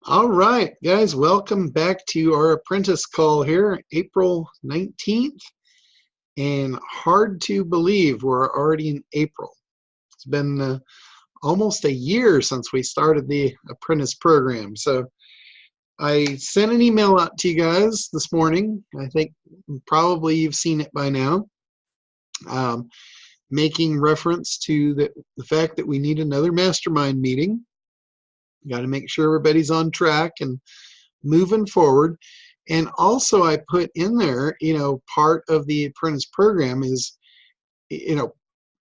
All right, guys, welcome back to our apprentice call here, April 19th. And hard to believe we're already in April. It's been almost a year since we started the apprentice program. So I sent an email out to you guys this morning. I think probably you've seen it by now, making reference to the fact that we need another mastermind meeting. You got to make sure everybody's on track and moving forward. And also I put in there, part of the apprentice program is,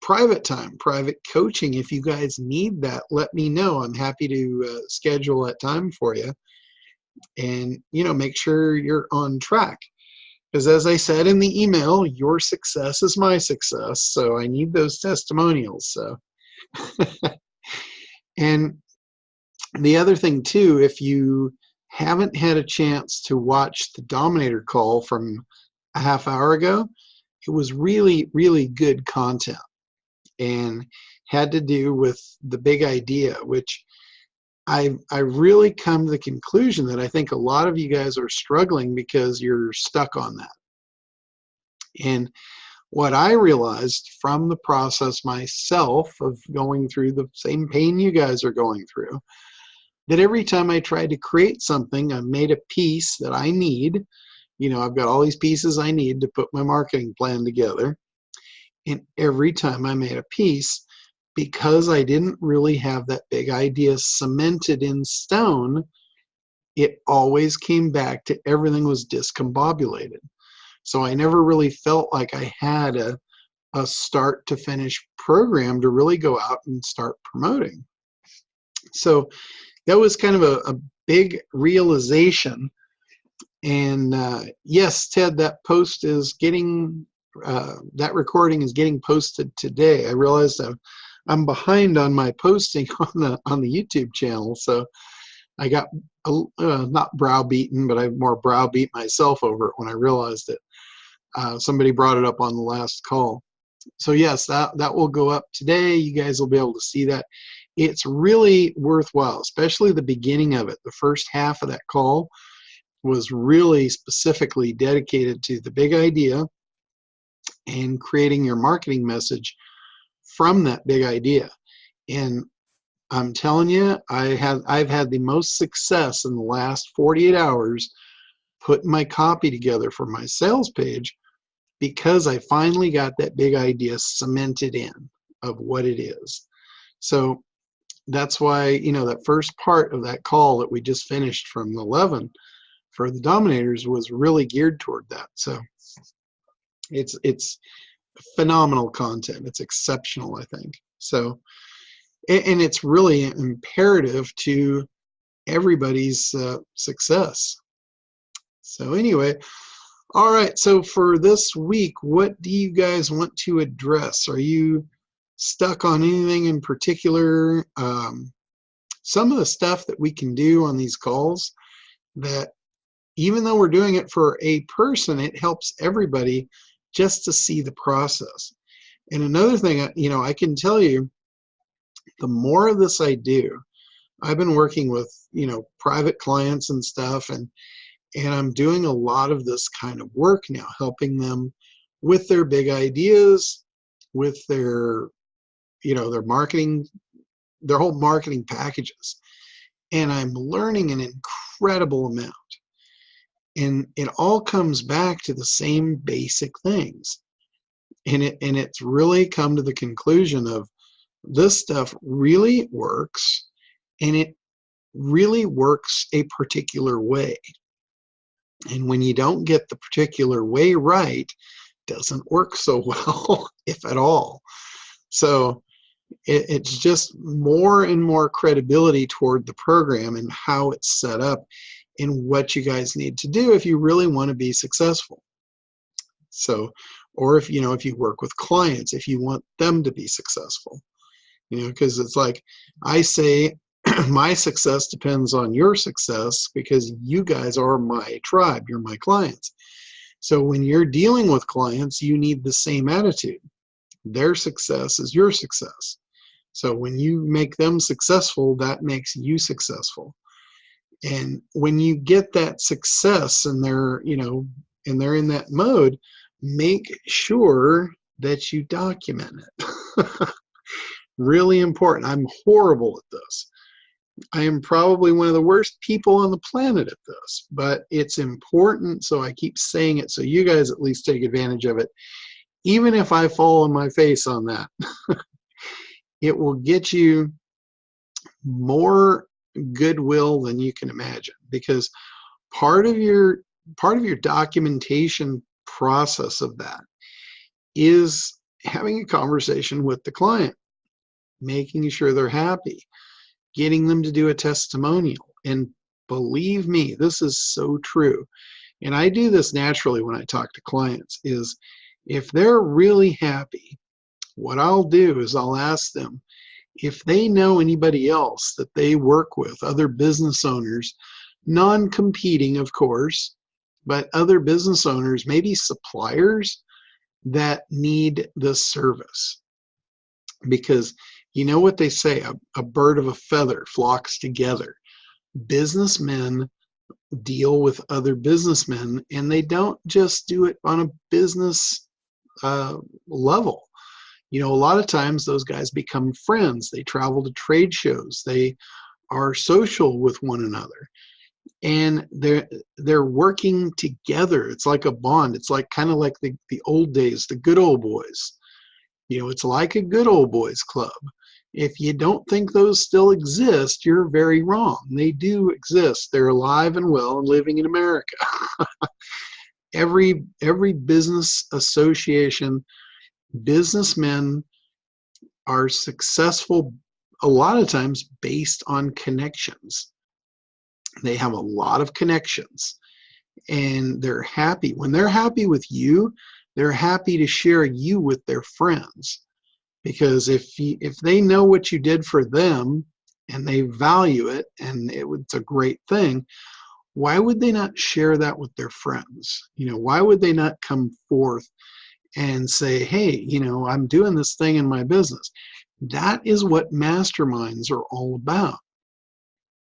private time, private coaching. If you guys need that, let me know. I'm happy to schedule that time for you and, make sure you're on track. Because as I said in the email, your success is my success. So I need those testimonials. So, and the other thing too, if you haven't had a chance to watch the Dominator call from a half hour ago, it was really, really good content and had to do with the big idea, which I really come to the conclusion that I think a lot of you guys are struggling because you're stuck on that. And what I realized from the process myself of going through the same pain you guys are going through, that every time I tried to create something, I made a piece that I need. I've got all these pieces I need to put my marketing plan together. And every time I made a piece, because I didn't really have that big idea cemented in stone, it always came back to everything was discombobulated. So I never really felt like I had a start to finish program to really go out and start promoting. So that was kind of a big realization. And yes, Ted, that post is getting, that recording is getting posted today. I realized I'm behind on my posting on the YouTube channel. So I got not browbeaten, but I more browbeat myself over it when I realized it. Somebody brought it up on the last call. So yes, that will go up today. You guys will be able to see that. It's really worthwhile, especially the beginning of it. The first half of that call was really specifically dedicated to the big idea and creating your marketing message from that big idea. And I'm telling you, I've had the most success in the last 48 hours putting my copy together for my sales page because I finally got that big idea cemented in of what it is. So that's why, that first part of that call that we just finished from 11 for the Dominators was really geared toward that. So it's phenomenal content. It's exceptional, I think. So, and it's really imperative to everybody's success. So anyway, all right. So for this week, what do you guys want to address? Are you stuck on anything in particular? Some of the stuff that we can do on these calls, that even though we're doing it for a person, it helps everybody just to see the process. And another thing, I can tell you, the more of this I do, I've been working with, private clients and stuff, and I'm doing a lot of this kind of work now, helping them with their big ideas, with their, their marketing, their whole marketing packages. And I'm learning an incredible amount. And it all comes back to the same basic things. And it's really come to the conclusion of this stuff really works, and it really works a particular way. And when you don't get the particular way right, it doesn't work so well, if at all. So it's just more and more credibility toward the program and how it's set up and what you guys need to do if you really want to be successful. So, or if you work with clients, if you want them to be successful, because it's like I say, my success depends on your success because you guys are my tribe, you're my clients. So when you're dealing with clients, you need the same attitude. Their success is your success. So when you make them successful, that makes you successful. And when you get that success and they're, and they're in that mode, make sure that you document it. Really important. I'm horrible at this. I am probably one of the worst people on the planet at this, but it's important, so I keep saying it so you guys at least take advantage of it. Even if I fall on my face on that, it will get you more goodwill than you can imagine, because part of your documentation process of that is having a conversation with the client, making sure they're happy, getting them to do a testimonial. And believe me, this is so true. And I do this naturally when I talk to clients, is if they're really happy, what I'll do is I'll ask them if they know anybody else that they work with, other business owners, non-competing, of course, but other business owners, maybe suppliers that need this service. Because you know what they say, a bird of a feather flocks together. Businessmen deal with other businessmen, and they don't just do it on a business level. A lot of times those guys become friends. They travel to trade shows. They are social with one another, and they're working together. It's like a bond. It's like kind of like the old days, the good old boys. It's like a good old boys club. If you don't think those still exist, you're very wrong. They do exist. They're alive and well and living in America. Every business association, businessmen are successful a lot of times based on connections. They have a lot of connections, and they're happy. When they're happy with you, they're happy to share you with their friends. Because if they know what you did for them and they value it and it's a great thing, why would they not share that with their friends? Why would they not come forth and say, hey, I'm doing this thing in my business? That is what masterminds are all about.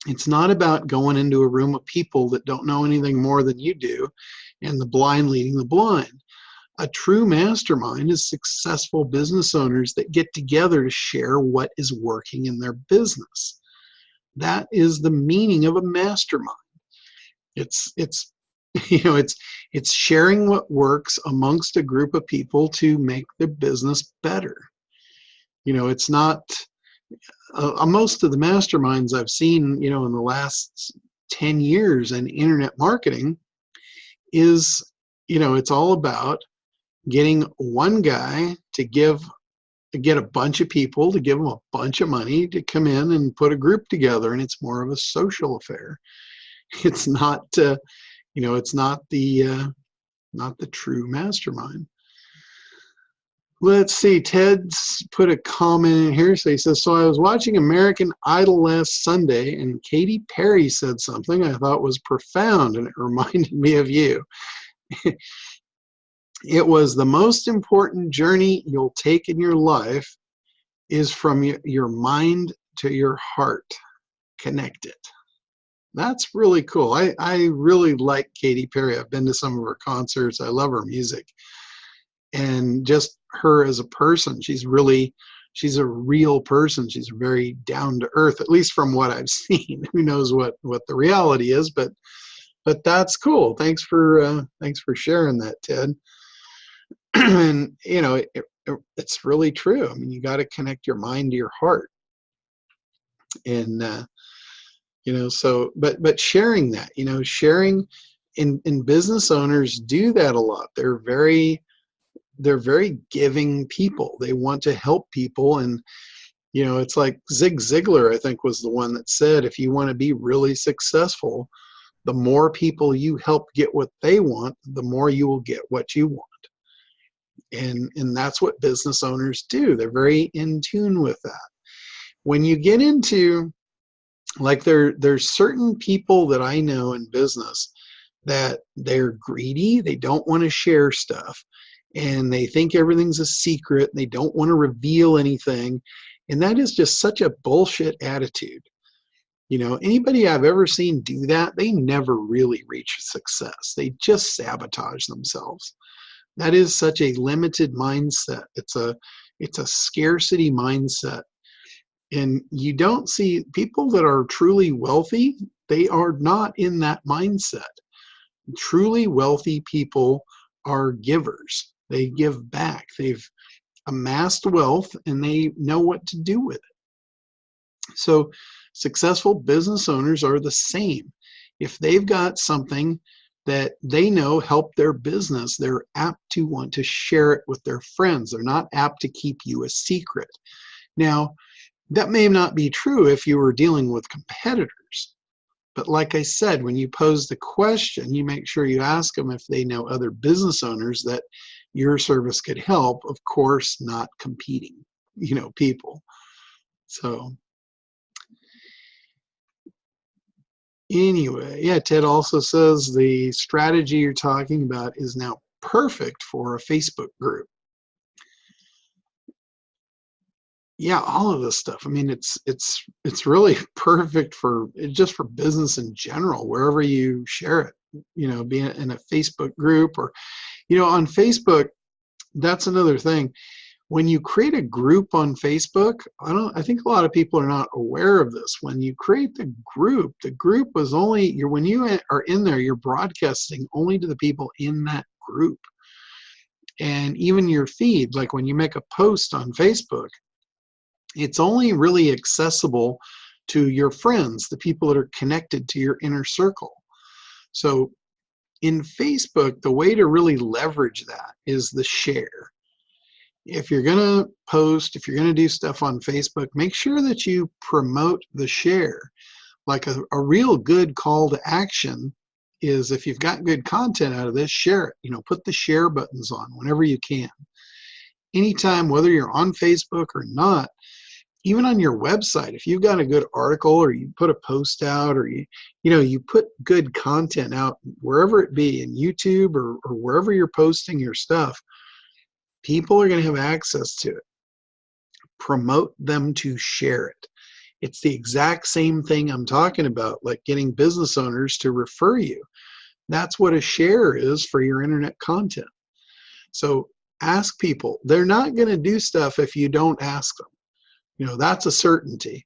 It's not about going into a room of people that don't know anything more than you do and the blind leading the blind. A true mastermind is successful business owners that get together to share what is working in their business. That is the meaning of a mastermind. It's it's sharing what works amongst a group of people to make the business better. It's not most of the masterminds I've seen, in the last 10 years in internet marketing is, it's all about getting one guy to get a bunch of people to give them a bunch of money to come in and put a group together, and it's more of a social affair. It's not, it's not the true mastermind. Let's see, Ted's put a comment in here. So he says, so I was watching American Idol last Sunday, and Katy Perry said something I thought was profound, and it reminded me of you. It was, the most important journey you'll take in your life is from your mind to your heart. Connect it. That's really cool. I really like Katy Perry. I've been to some of her concerts. I love her music. And just her as a person, she's a real person. She's very down to earth, at least from what I've seen. Who knows what the reality is, but that's cool. Thanks for sharing that, Ted. And it's really true. I mean, you got to connect your mind to your heart, and so but sharing that, sharing in business owners do that a lot. They're very giving people. They want to help people, and it's like Zig Ziglar, I think, was the one that said, if you want to be really successful, the more people you help get what they want, the more you will get what you want. And that's what business owners do. They're very in tune with that. When you get into, like, there's certain people that I know in business that they're greedy. They don't want to share stuff, and they think everything's a secret. They don't want to reveal anything. And that is just such a bullshit attitude. Anybody I've ever seen do that, they never really reach success. They just sabotage themselves. That is such a limited mindset. It's a scarcity mindset. And you don't see people that are truly wealthy, they are not in that mindset. Truly wealthy people are givers. They give back. They've amassed wealth and they know what to do with it. So successful business owners are the same. If they've got something that they know help their business, they're apt to want to share it with their friends. They're not apt to keep you a secret. Now, that may not be true if you were dealing with competitors. But like I said, when you pose the question, you make sure you ask them if they know other business owners that your service could help, of course, not competing, people. So anyway, yeah, Ted also says the strategy you're talking about is now perfect for a Facebook group. Yeah, all of this stuff. I mean, it's really perfect for just for business in general, wherever you share it, be it in a Facebook group or, on Facebook. That's another thing. When you create a group on Facebook, I think a lot of people are not aware of this. When you create the group was only, when you are in there, you're broadcasting only to the people in that group. And even your feed, like when you make a post on Facebook, it's only really accessible to your friends, the people that are connected to your inner circle. So in Facebook, the way to really leverage that is the share. If you're going to post, if you're going to do stuff on Facebook, make sure that you promote the share. Like a real good call to action is, if you've got good content out of this, share it. Put the share buttons on whenever you can. Anytime, whether you're on Facebook or not, even on your website, if you've got a good article or you put a post out or you put good content out, wherever it be, in YouTube or wherever you're posting your stuff, people are going to have access to it. Promote them to share it. It's the exact same thing I'm talking about, like getting business owners to refer you. That's what a share is for your internet content. So ask people. They're not going to do stuff if you don't ask them. That's a certainty.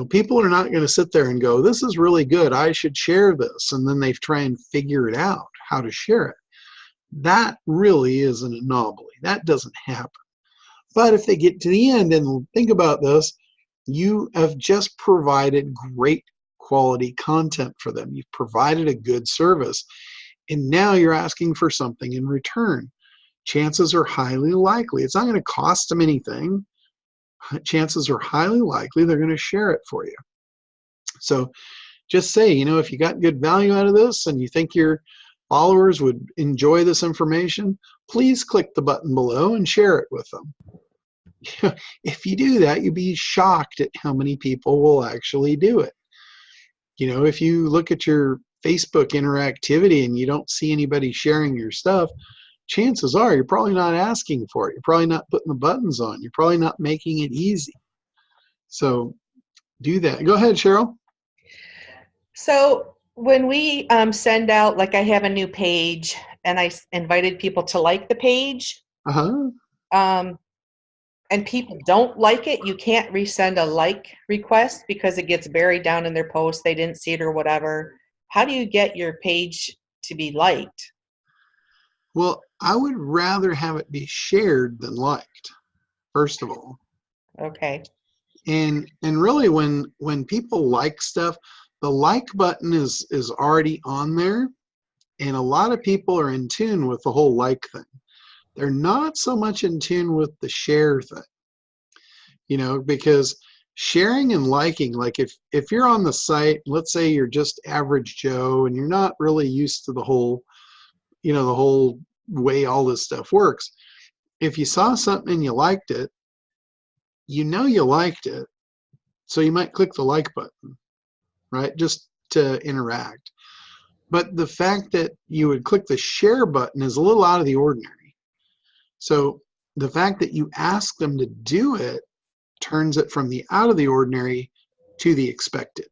People are not going to sit there and go, this is really good, I should share this. And then they try and figure it out, how to share it. That really is an anomaly. That doesn't happen. But if they get to the end and think about this, you have just provided great quality content for them. You've provided a good service. And now you're asking for something in return. Chances are highly likely, it's not going to cost them anything. Chances are highly likely they're going to share it for you. So just say, if you got good value out of this and you think your followers would enjoy this information, please click the button below and share it with them. If you do that, you'd be shocked at how many people will actually do it. If you look at your Facebook interactivity and you don't see anybody sharing your stuff, chances are you're probably not asking for it. You're probably not putting the buttons on. You're probably not making it easy. So do that. Go ahead, Cheryl. So when we send out, like I have a new page and I invited people to like the page, and people don't like it, you can't resend a like request because it gets buried down in their post. They didn't see it or whatever. How do you get your page to be liked? Well, I would rather have it be shared than liked, first of all. Okay. And really, when people like stuff, the like button is already on there, and a lot of people are in tune with the whole like thing. They're not so much in tune with the share thing, because sharing and liking, like if you're on the site, let's say you're just average Joe and you're not really used to the whole way all this stuff works. If you saw something and you liked it, you liked it, so you might click the like button, right, just to interact. But the fact that you would click the share button is a little out of the ordinary. So the fact that you ask them to do it turns it from the out of the ordinary to the expected.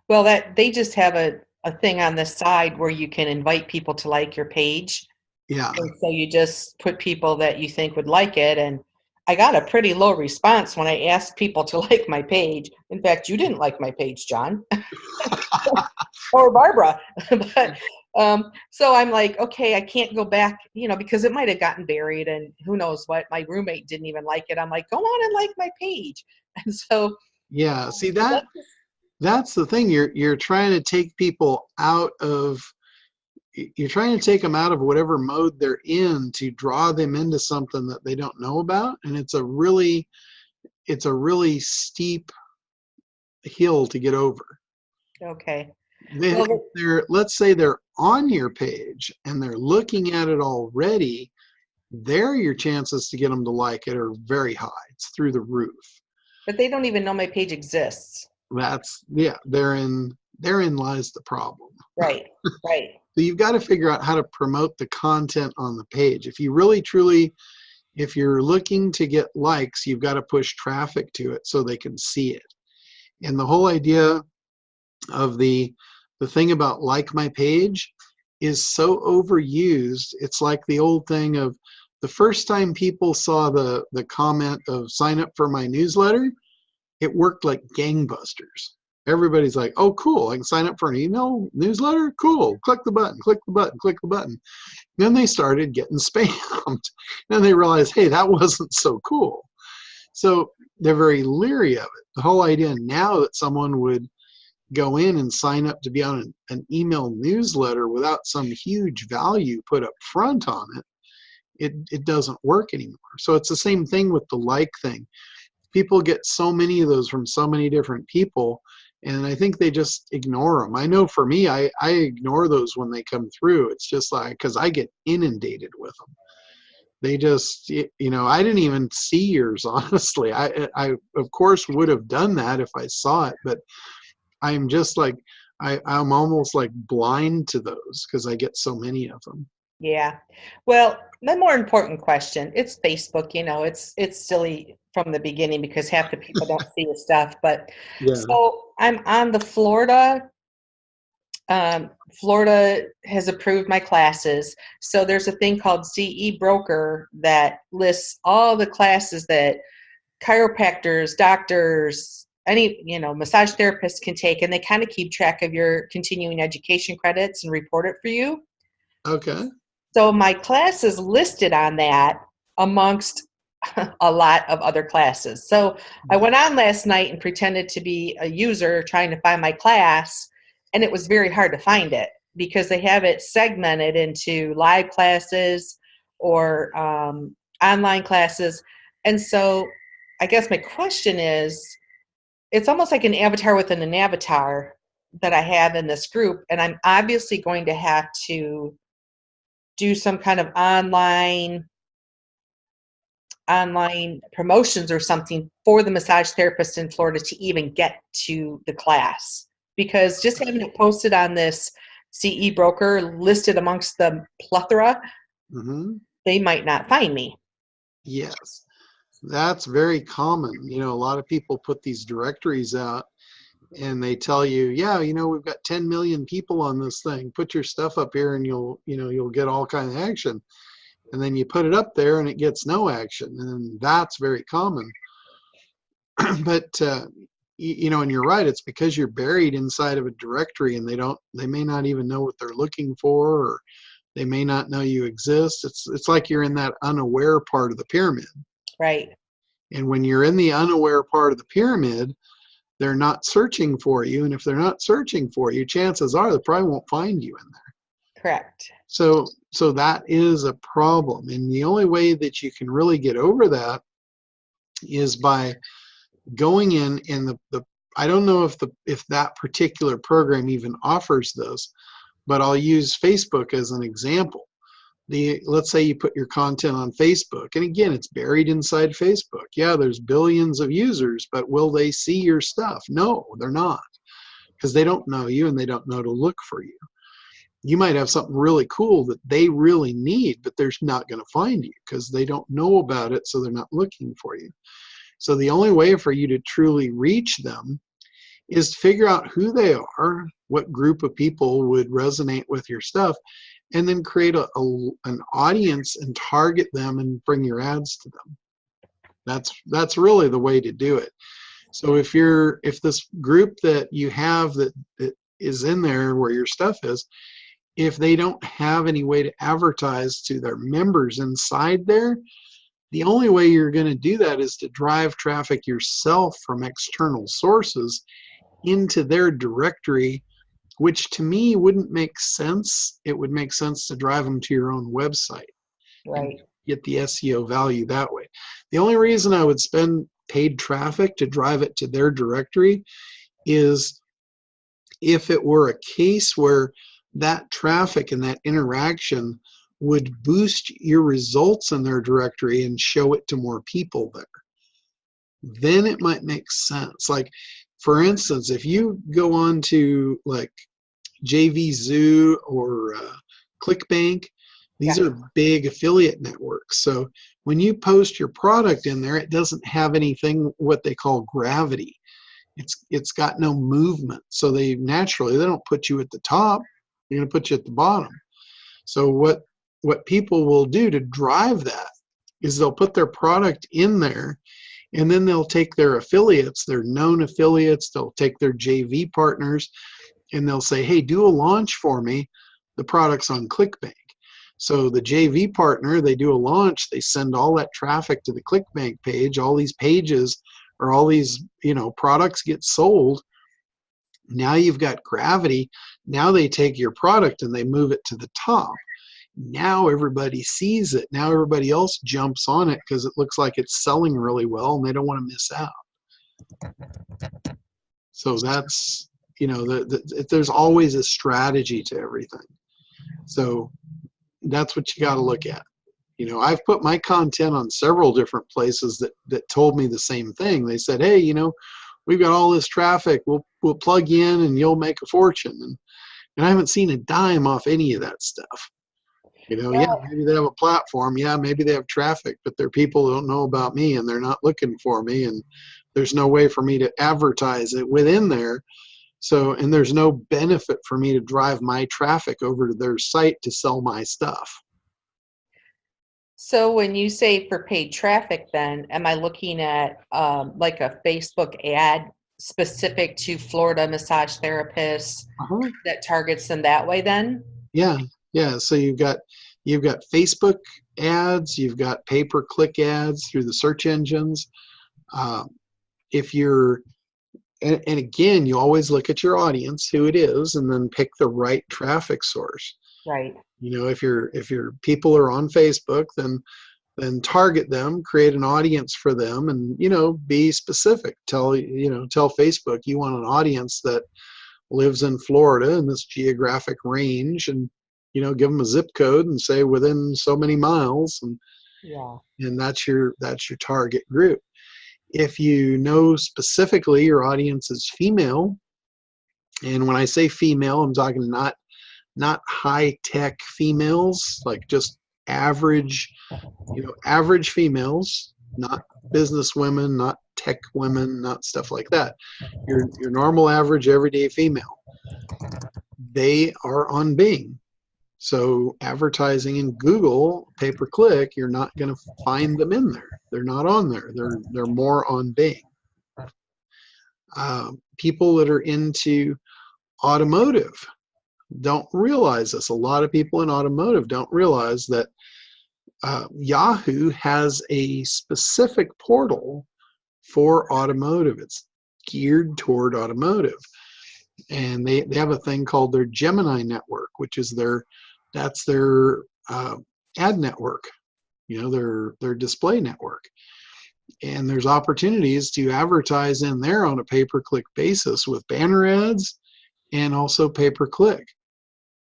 Well, that they just have a thing on the side where you can invite people to like your page. Yeah. And so you just put people that you think would like it. And I got a pretty low response when I asked people to like my page. In fact, you didn't like my page, John, or Barbara. But so I'm like, okay, I can't go back, because it might have gotten buried and who knows what. My roommate didn't even like it. I'm like, go on and like my page. And so Yeah. See, that's the thing. You're trying to take people out of, you're trying to take them out of whatever mode they're in to draw them into something that they don't know about, and it's a really steep hill to get over. okay. If Well, let's say they're on your page and they're looking at it already, there your chances to get them to like it are very high. It's through the roof. but they don't even know my page exists. Yeah, therein lies the problem. Right. Right. So you've got to figure out how to promote the content on the page. If you really truly, if you're looking to get likes, you've got to push traffic to it so they can see it. And the whole idea of the thing about like my page is so overused. It's like the old thing of the first time people saw the comment of sign up for my newsletter, it worked like gangbusters. Everybody's like, oh, cool, I can sign up for an email newsletter? Cool, click the button, click the button, click the button. Then they started getting spammed. And they realized, hey, that wasn't so cool. So they're very leery of it. The whole idea now that someone would go in and sign up to be on an email newsletter without some huge value put up front on it doesn't work anymore. So it's the same thing with the like thing. People get so many of those from so many different people, and I think they just ignore them. I know for me, I ignore those when they come through. It's just like, because I get inundated with them. They just, I didn't even see yours, honestly. I of course would have done that if I saw it, but I'm just like, I'm almost like blind to those because I get so many of them. Yeah. Well, the more important question, it's Facebook, it's silly from the beginning because half the people don't see the stuff. But Yeah. so I'm on the Florida. Florida has approved my classes. So there's a thing called CE Broker that lists all the classes that chiropractors, doctors, any, massage therapists can take, and they kind of keep track of your continuing education credits and report it for you. Okay. So my class is listed on that amongst a lot of other classes. So I went on last night and pretended to be a user trying to find my class, and it was very hard to find it because they have it segmented into live classes or online classes. And so I guess my question is, it's almost like an avatar within an avatar that I have in this group, and I'm obviously going to have to do some kind of online promotions or something for the massage therapist in Florida to even get to the class, because just having it posted on this CE Broker listed amongst the plethora, they might not find me. Yes, that's very common. A lot of people put these directories out and they tell you, yeah, we've got 10 million people on this thing. Put your stuff up here and you'll get all kind of action. And then you put it up there and it gets no action. And that's very common. But, and you're right. It's because you're buried inside of a directory and they may not even know what they're looking for, or they may not know you exist. It's like you're in that unaware part of the pyramid. Right. And when you're in the unaware part of the pyramid, they're not searching for you. And if they're not searching for you, chances are they probably won't find you in there. Correct. So that is a problem. And the only way that you can really get over that is by going in and I don't know if that particular program even offers this, but I'll use Facebook as an example. Let's say you put your content on Facebook, and again, it's buried inside Facebook. Yeah, there's billions of users, but will they see your stuff? No, they're not, because they don't know you and they don't know to look for you. You might have something really cool that they really need, but they're not going to find you because they don't know about it, so they're not looking for you. So the only way for you to truly reach them is to figure out who they are, what group of people would resonate with your stuff, and then create an audience and target them and bring your ads to them. That's really the way to do it. So if this group that you have that is in there where your stuff is, if they don't have any way to advertise to their members inside there, the only way you're going to do that is to drive traffic yourself from external sources into their directory, which to me wouldn't make sense. It would make sense to drive them to your own website. Right. Get the SEO value that way. The only reason I would spend paid traffic to drive it to their directory is if it were a case where that traffic and that interaction would boost your results in their directory and show it to more people there. Then it might make sense. Like, for instance, if you go on to like JVZoo or ClickBank, these are big affiliate networks. So when you post your product in there, it doesn't have anything what they call gravity. It's got no movement. So they don't put you at the top. They're going to put you at the bottom. So what people will do to drive that is they'll put their product in there, and then they'll take their affiliates, their known affiliates, they'll take their JV partners, and they'll say, hey, do a launch for me. The product's on ClickBank. So the JV partner, they do a launch, they send all that traffic to the ClickBank page, all these pages or all these, products get sold. Now you've got gravity. Now they take your product and they move it to the top. Now everybody sees it. Now everybody else jumps on it because it looks like it's selling really well and they don't want to miss out. So that's, there's always a strategy to everything. So that's what you got to look at. I've put my content on several different places that told me the same thing. They said, hey, we've got all this traffic. We'll plug you in and you'll make a fortune. And I haven't seen a dime off any of that stuff. Yeah, maybe they have a platform. Yeah, maybe they have traffic, but they're people who don't know about me and they're not looking for me. And there's no way for me to advertise it within there. So, and there's no benefit for me to drive my traffic over to their site to sell my stuff. So when you say for paid traffic, then am I looking at like a Facebook ad specific to Florida massage therapists that targets them that way then? Yeah. So you've got Facebook ads, you've got pay-per-click ads through the search engines. If you're and again, you always look at your audience, who it is, and then pick the right traffic source. Right. If your people are on Facebook, then target them, create an audience for them, and be specific. Tell Facebook you want an audience that lives in Florida in this geographic range, and give them a zip code and say within so many miles, and that's your target group. If you know specifically your audience is female, and when I say female, I'm talking not high-tech females, like just average, average females, not business women, not tech women, not stuff like that. Your normal, average, everyday female. They are on Bing. So advertising in Google, pay-per-click, you're not going to find them in there. They're not on there. They're more on Bing. People that are into automotive don't realize this. A lot of people in automotive don't realize that Yahoo has a specific portal for automotive. It's geared toward automotive. And they have a thing called their Gemini network, which is their ad network, their display network. And there's opportunities to advertise in there on a pay-per-click basis with banner ads and also pay-per-click.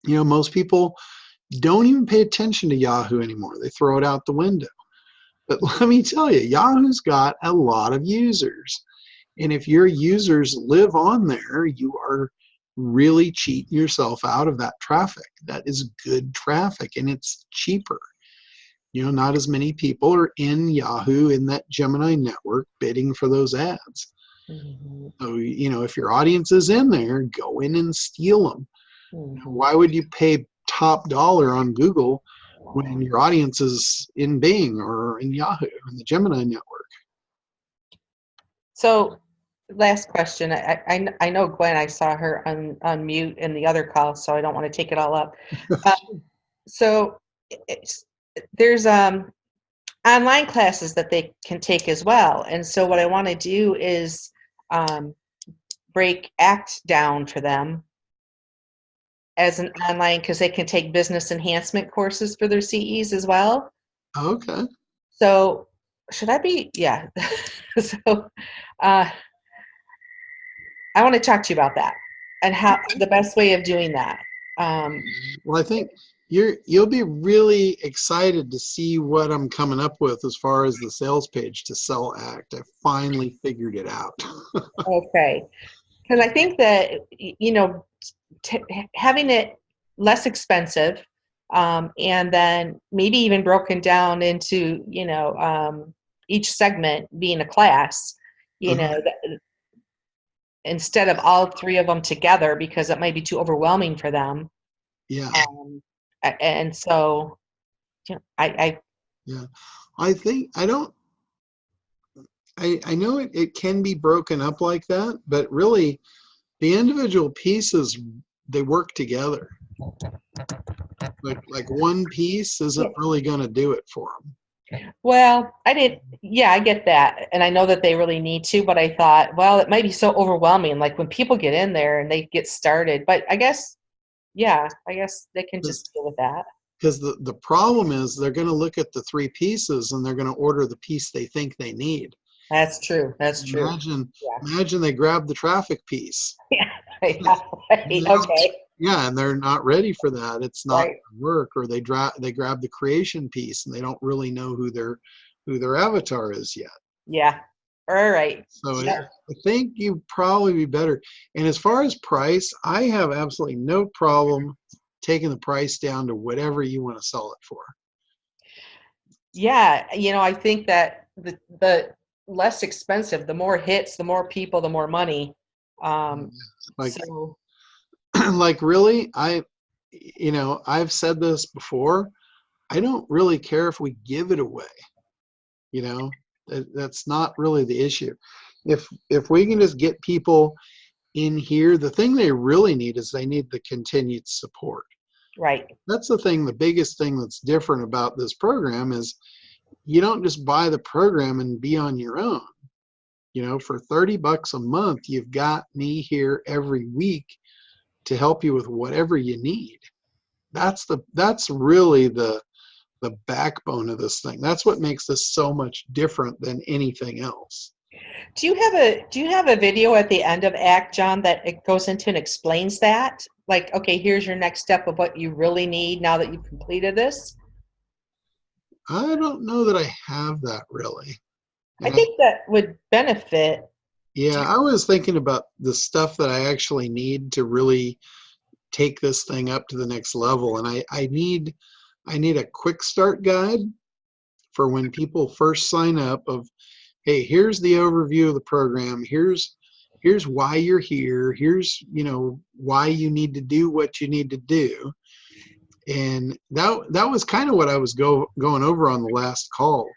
Most people don't even pay attention to Yahoo anymore. They throw it out the window. But let me tell you, Yahoo's got a lot of users. And if your users live on there, you are really cheating yourself out of that traffic. That is good traffic, and it's cheaper. Not as many people are in Yahoo, in that Gemini network, bidding for those ads. Mm-hmm. So, if your audience is in there, go in and steal them. Mm-hmm. Why would you pay top dollar on Google when your audience is in Bing or in Yahoo and the Gemini network? So, last question. I know Gwen. I saw her on mute in the other call, so I don't want to take it all up. So, it's, there's online classes that they can take as well, and so what I want to do is break ACT down for them as an online, because they can take business enhancement courses for their CEs as well. Okay. So should I be, yeah. So uh, I want to talk to you about that and how the best way of doing that. Well, I think you'll be really excited to see what I'm coming up with as far as the sales page to sell ACT. I finally figured it out. Okay. Because I think that, having it less expensive, and then maybe even broken down into, each segment being a class, instead of all three of them together, because it might be too overwhelming for them. Yeah. And so, Yeah. I know it can be broken up like that, but really the individual pieces, they work together. Like one piece isn't really going to do it for them. Well, yeah, I get that. And I know that they really need to, but I thought, well, it might be so overwhelming. Like when people get in there and they get started, but I guess they can just deal with that. Because the problem is they're going to look at the three pieces and they're going to order the piece they think they need. That's true. That's true. Imagine they grab the traffic piece. Yeah. Okay. Yeah, and they're not ready for that. It's not work, or they grab the creation piece and they don't really know who their avatar is yet. Yeah. All right. So I think you'd probably be better. And as far as price, I have absolutely no problem taking the price down to whatever you want to sell it for. Yeah, I think that the less expensive, the more hits, the more people, the more money. Like really, I've said this before. I don't really care if we give it away. That's not really the issue. If we can just get people in here, the thing they really need is they need the continued support. Right. That's the biggest thing that's different about this program is you don't just buy the program and be on your own. For $30 a month, you've got me here every week to help you with whatever you need. That's really the backbone of this thing. That's what makes this so much different than anything else. Do you have a video at the end of ACT, John, that it goes into and explains that? Like, okay, here's your next step of what you really need now that you've completed this? I don't know that I have that really. I think that would benefit. Yeah, I was thinking about the stuff that I actually need to really take this thing up to the next level. And I need a quick start guide for when people first sign up of, hey, here's the overview of the program. Here's why you're here. Here's, why you need to do what you need to do. And that was kind of what I was going over on the last call.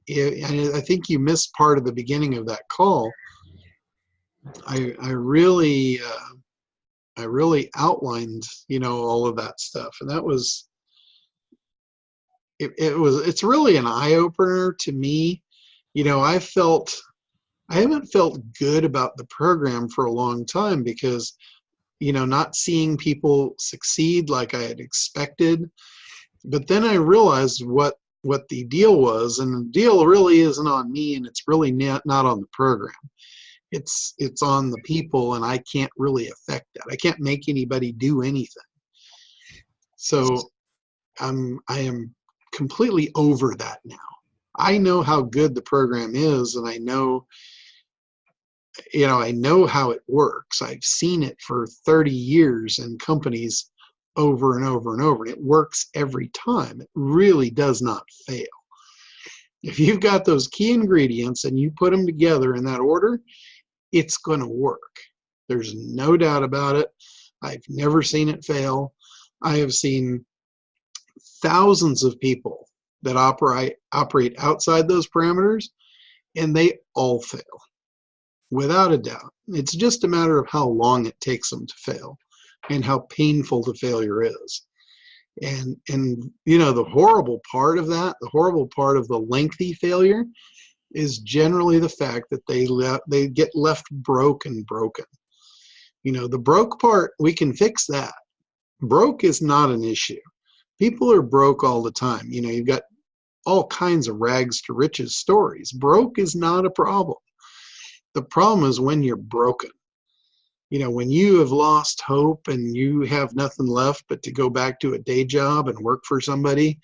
And I think you missed part of the beginning of that call. I really outlined, all of that stuff. And that was, it's really an eye opener to me. I haven't felt good about the program for a long time because, not seeing people succeed like I had expected. But then I realized what the deal was, and the deal really isn't on me, and it's really not on the program. It's on the people, and I can't really affect that. I can't make anybody do anything. So I am completely over that now. I know how good the program is, and I know how it works. I've seen it for 30 years in companies over and over and over, and it works every time. It really does not fail. If you've got those key ingredients and you put them together in that order, it's going to work. There's no doubt about it. I've never seen it fail. I have seen thousands of people that operate outside those parameters, and they all fail, without a doubt. It's just a matter of how long it takes them to fail and how painful the failure is. And you know, the horrible part of that, the horrible part of the lengthy failure is generally the fact that they get left broken. You know, the broke part, we can fix that. Broke is not an issue. People are broke all the time. You know, you've got all kinds of rags to riches stories. Broke is not a problem. The problem is when you're broken. You know, when you have lost hope and you have nothing left but to go back to a day job and work for somebody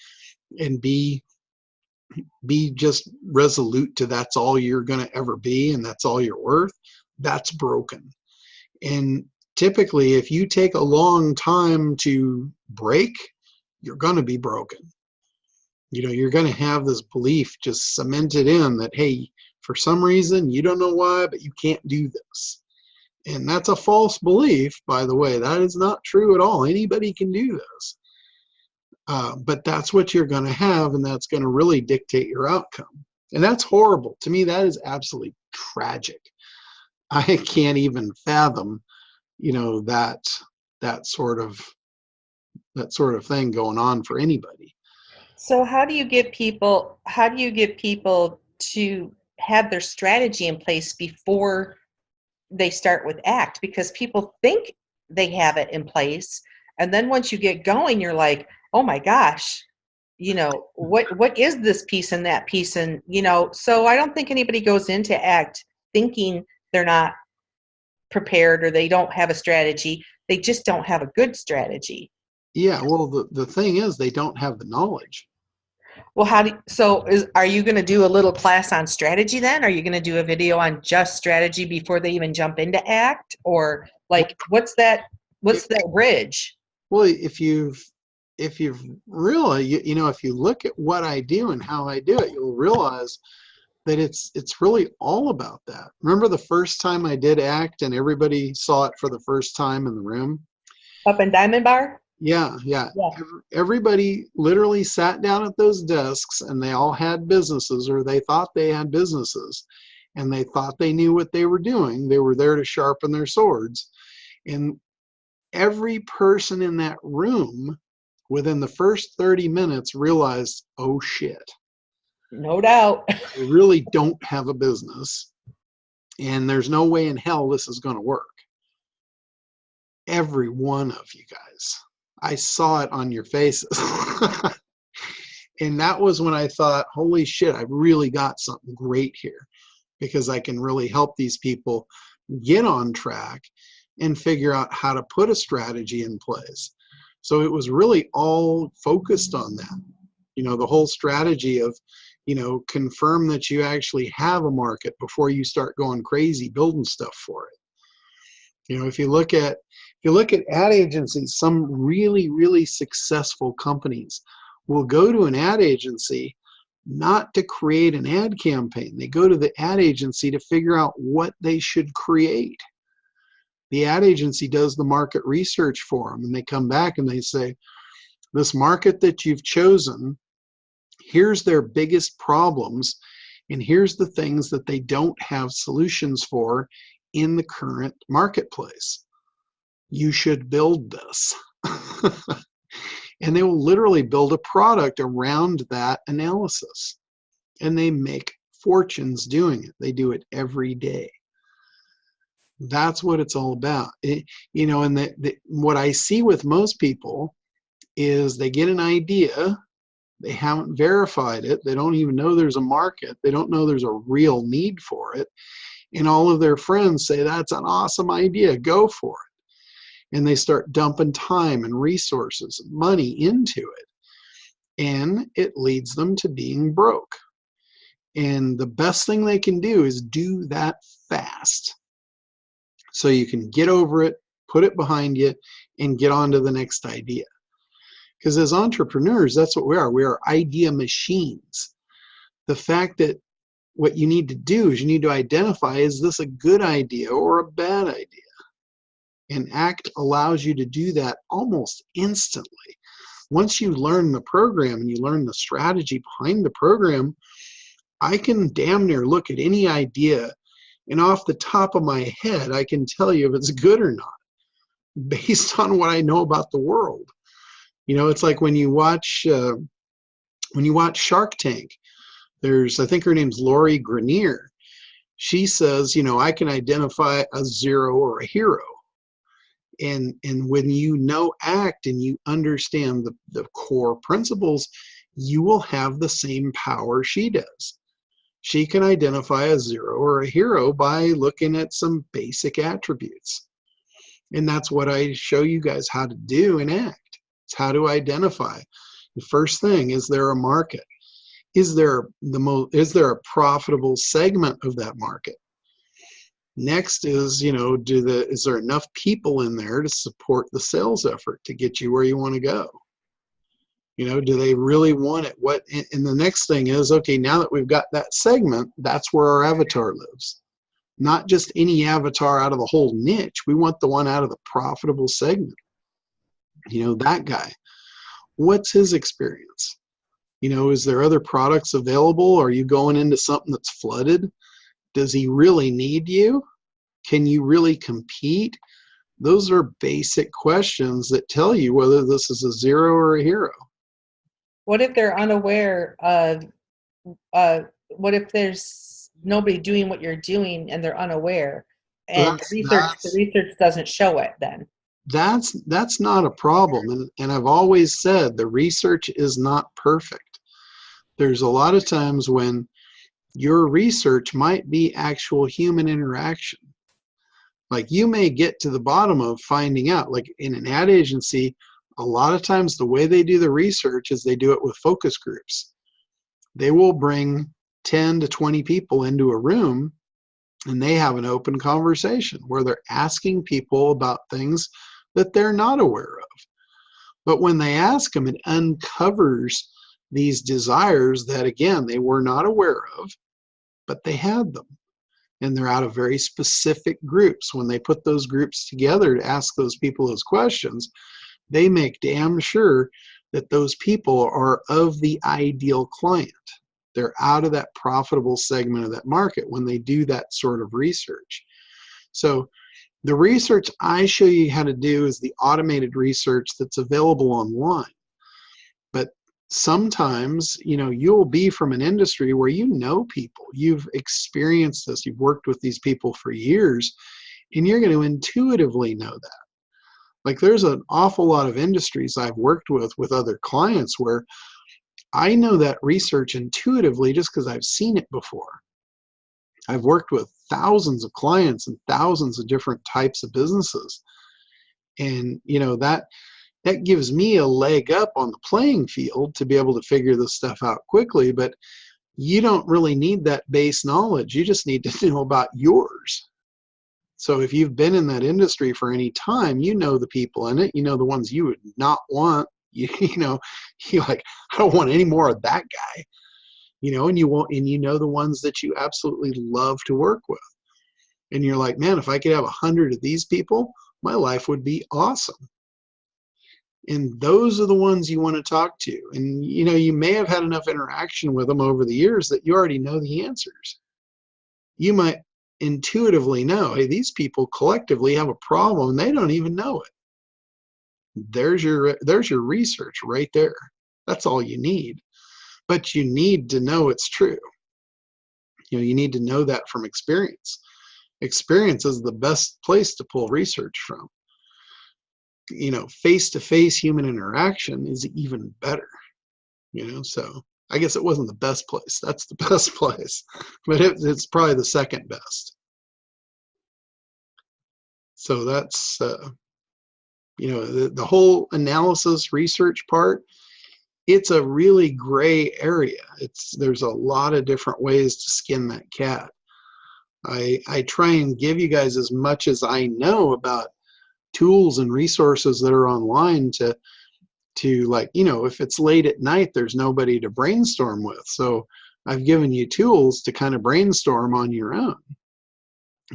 and be just resolute to that's all you're going to ever be and that's all you're worth, that's broken. And typically, if you take a long time to break, you're going to be broken. You know, you're going to have this belief just cemented in that, hey, for some reason, you don't know why, but you can't do this. And that's a false belief, by the way. That is not true at all. Anybody can do this. But that's what you're going to have, and that's going to really dictate your outcome. And that's horrible. To me, that is absolutely tragic. I can't even fathom, you know, that sort of thing going on for anybody. So how do you get people to have their strategy in place before they start with ACT? Because people think they have it in place, and then once you get going, you're like, oh my gosh, you know, what is this piece and that piece? And, you know, so I don't think anybody goes into ACT thinking they're not prepared or they don't have a strategy. They just don't have a good strategy. Yeah, well, the thing is, they don't have the knowledge. Well, are you going to do a little class on strategy then? Are you going to do a video on just strategy before they even jump into ACT? Or like, what's that bridge? Well, if you've really, you know, if you look at what I do and how I do it, you'll realize that it's really all about that. Remember the first time I did ACT and everybody saw it for the first time in the room? Up in Diamond Bar? Yeah. Everybody literally sat down at those desks and they all had businesses, or they thought they had businesses, and they thought they knew what they were doing. They were there to sharpen their swords. And every person in that room within the first 30 minutes realized, oh shit. No doubt. I really don't have a business, and there's no way in hell this is going to work. Every one of you guys. I saw it on your faces. And that was when I thought, holy shit, I've really got something great here, because I can really help these people get on track and figure out how to put a strategy in place. So it was really all focused on that. You know, the whole strategy of, you know, confirm that you actually have a market before you start going crazy building stuff for it. You know, if you look at ad agencies, some really, really successful companies will go to an ad agency not to create an ad campaign. They go to the ad agency to figure out what they should create. The ad agency does the market research for them, and they come back and they say, this market that you've chosen, here's their biggest problems, and here's the things that they don't have solutions for in the current marketplace. You should build this. And they will literally build a product around that analysis. And they make fortunes doing it. They do it every day. That's what it's all about. You know, and what I see with most people is they get an idea, they haven't verified it, they don't even know there's a market, they don't know there's a real need for it, and all of their friends say, that's an awesome idea, go for it. And they start dumping time and resources and money into it, and it leads them to being broke. And the best thing they can do is do that fast, so you can get over it, put it behind you, and get on to the next idea. Because as entrepreneurs, that's what we are. We are idea machines. The fact that what you need to do is you need to identify, is this a good idea or a bad idea? And ACT allows you to do that almost instantly. Once you learn the program and you learn the strategy behind the program, I can damn near look at any idea, and off the top of my head, I can tell you if it's good or not, based on what I know about the world. You know, it's like when you watch Shark Tank. I think her name's Lori Grenier. She says, you know, I can identify a zero or a hero. And when you know ACT and you understand the core principles, you will have the same power she does. She can identify a zero or a hero by looking at some basic attributes. And that's what I show you guys how to do in ACT. It's how to identify. The first thing, is there a market? Is there a profitable segment of that market? Next is, you know, is there enough people in there to support the sales effort to get you where you want to go? You know, do they really want it? And the next thing is, okay, now that we've got that segment, that's where our avatar lives. Not just any avatar out of the whole niche. We want the one out of the profitable segment. You know, that guy. What's his experience? You know, is there other products available? Are you going into something that's flooded? Does he really need you? Can you really compete? Those are basic questions that tell you whether this is a zero or a hero. What if they're unaware of, what if there's nobody doing what you're doing and they're unaware, and the research doesn't show it then? That's not a problem. And I've always said the research is not perfect. There's a lot of times when your research might be actual human interaction. Like, you may get to the bottom of finding out, like in an ad agency, a lot of times the way they do the research is they do it with focus groups. They will bring 10 to 20 people into a room and they have an open conversation where they're asking people about things that they're not aware of. But when they ask them, it uncovers these desires that, again, they were not aware of, but they had them. And they're out of very specific groups. When they put those groups together to ask those people those questions, they make damn sure that those people are of the ideal client. They're out of that profitable segment of that market when they do that sort of research. So the research I show you how to do is the automated research that's available online. But sometimes, you know, you'll be from an industry where you know people, you've experienced this, you've worked with these people for years, and you're going to intuitively know that. Like, there's an awful lot of industries I've worked with other clients where I know that research intuitively just because I've seen it before. I've worked with thousands of clients and thousands of different types of businesses. And, you know, that gives me a leg up on the playing field to be able to figure this stuff out quickly. But you don't really need that base knowledge. You just need to know about yours. So if you've been in that industry for any time, you know the people in it, you know the ones you would not want. You know, you're like, I don't want any more of that guy. You know, and you know the ones that you absolutely love to work with. And you're like, man, if I could have 100 of these people, my life would be awesome. And those are the ones you want to talk to. And, you know, you may have had enough interaction with them over the years that you already know the answers. You might intuitively know, hey, these people collectively have a problem and they don't even know it. There's your research right there. That's all you need. But you need to know it's true. You know, you need to know that from experience. Experience is the best place to pull research from. You know, face-to-face human interaction is even better. You know, so I guess it wasn't the best place. That's the best place, but it's probably the second best. So that's, you know, the whole analysis research part, it's a really gray area. There's a lot of different ways to skin that cat. I try and give you guys as much as I know about tools and resources that are online to like, you know, if it's late at night, there's nobody to brainstorm with. So I've given you tools to kind of brainstorm on your own.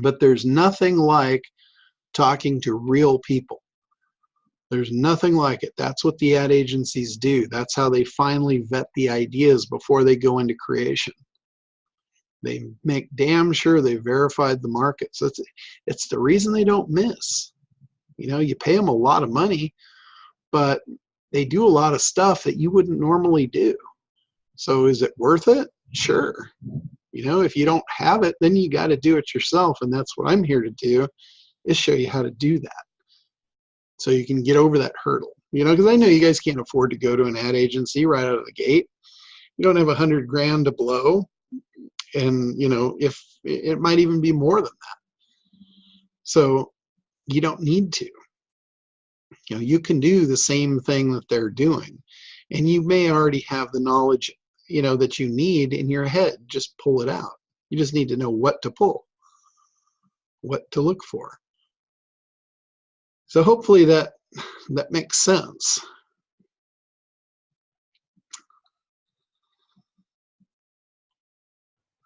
But there's nothing like talking to real people. There's nothing like it. That's what the ad agencies do. That's how they finally vet the ideas before they go into creation. They make damn sure they verified the market. So it's the reason they don't miss. You know, you pay them a lot of money, but they do a lot of stuff that you wouldn't normally do. So is it worth it? Sure. You know, if you don't have it, then you got to do it yourself. And that's what I'm here to do, is show you how to do that, so you can get over that hurdle. You know, because I know you guys can't afford to go to an ad agency right out of the gate. You don't have $100 grand to blow. And, you know, if it might even be more than that. So you don't need to. You know, you can do the same thing that they're doing. And you may already have the knowledge, you know, that you need in your head. Just pull it out. You just need to know what to pull, what to look for. So hopefully that makes sense.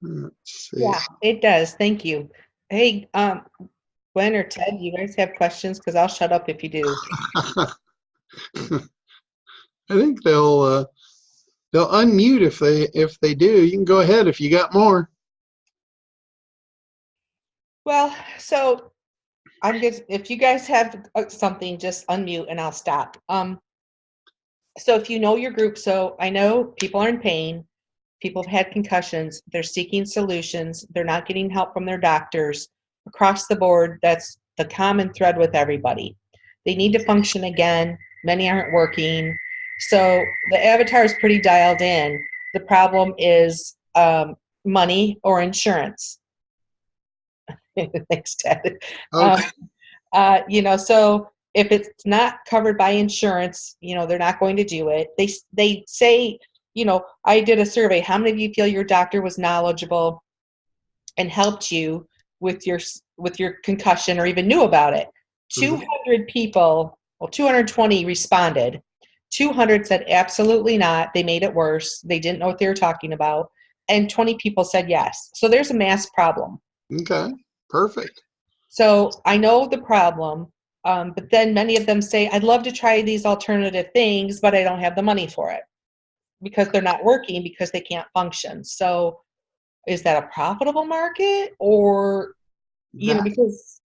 Let's see. Yeah, it does. Thank you. Hey, Gwen or Ted, you guys have questions? Because I'll shut up if you do. I think they'll unmute if they do. You can go ahead if you got more. Well, so if you guys have something, just unmute and I'll stop. So if you know your group, so I know people are in pain, people have had concussions, they're seeking solutions, they're not getting help from their doctors. Across the board, that's the common thread with everybody. They need to function again. Many aren't working. So the avatar is pretty dialed in. The problem is money or insurance. Thanks, Ted. Okay. You know, so if it's not covered by insurance, you know, they're not going to do it. They say, you know, I did a survey. How many of you feel your doctor was knowledgeable and helped you with your concussion or even knew about it? 200 people, well, 220 responded. 200 said absolutely not. They made it worse. They didn't know what they were talking about. And 20 people said yes. So there's a mass problem. Okay, perfect. So I know the problem, but then many of them say, I'd love to try these alternative things, but I don't have the money for it because they're not working because they can't function. So is that a profitable market, or, you know, because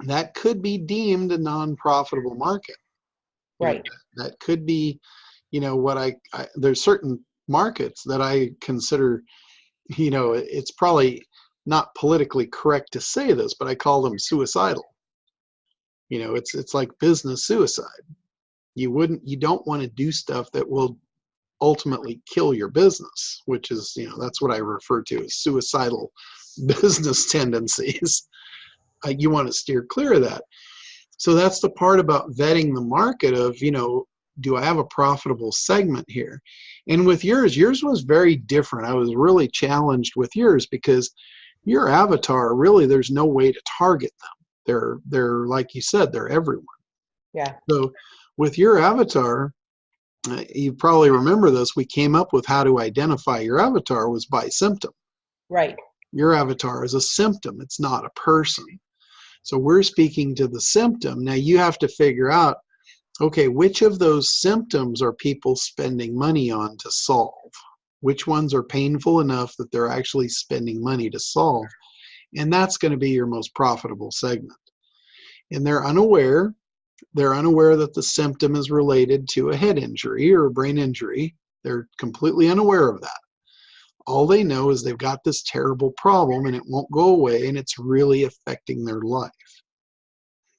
that could be deemed a non-profitable market. Right. That could be, you know, what I there's certain markets that I consider, you know, it's probably not politically correct to say this, but I call them suicidal. You know, it's like business suicide. You don't want to do stuff that will ultimately kill your business, which is, you know, that's what I refer to as suicidal business tendencies. You want to steer clear of that. So that's the part about vetting the market of, you know, do I have a profitable segment here? And with yours was very different. I was really challenged with yours because your avatar, really, there's no way to target them. They're like you said, they're everyone. Yeah. So with your avatar, you probably remember this, we came up with how to identify your avatar was by symptom. Right. Your avatar is a symptom. It's not a person. So we're speaking to the symptom. Now you have to figure out, okay, which of those symptoms are people spending money on to solve? Which ones are painful enough that they're actually spending money to solve? And that's going to be your most profitable segment. And they're unaware that the symptom is related to a head injury or a brain injury. They're completely unaware of that. All they know is they've got this terrible problem and it won't go away and it's really affecting their life.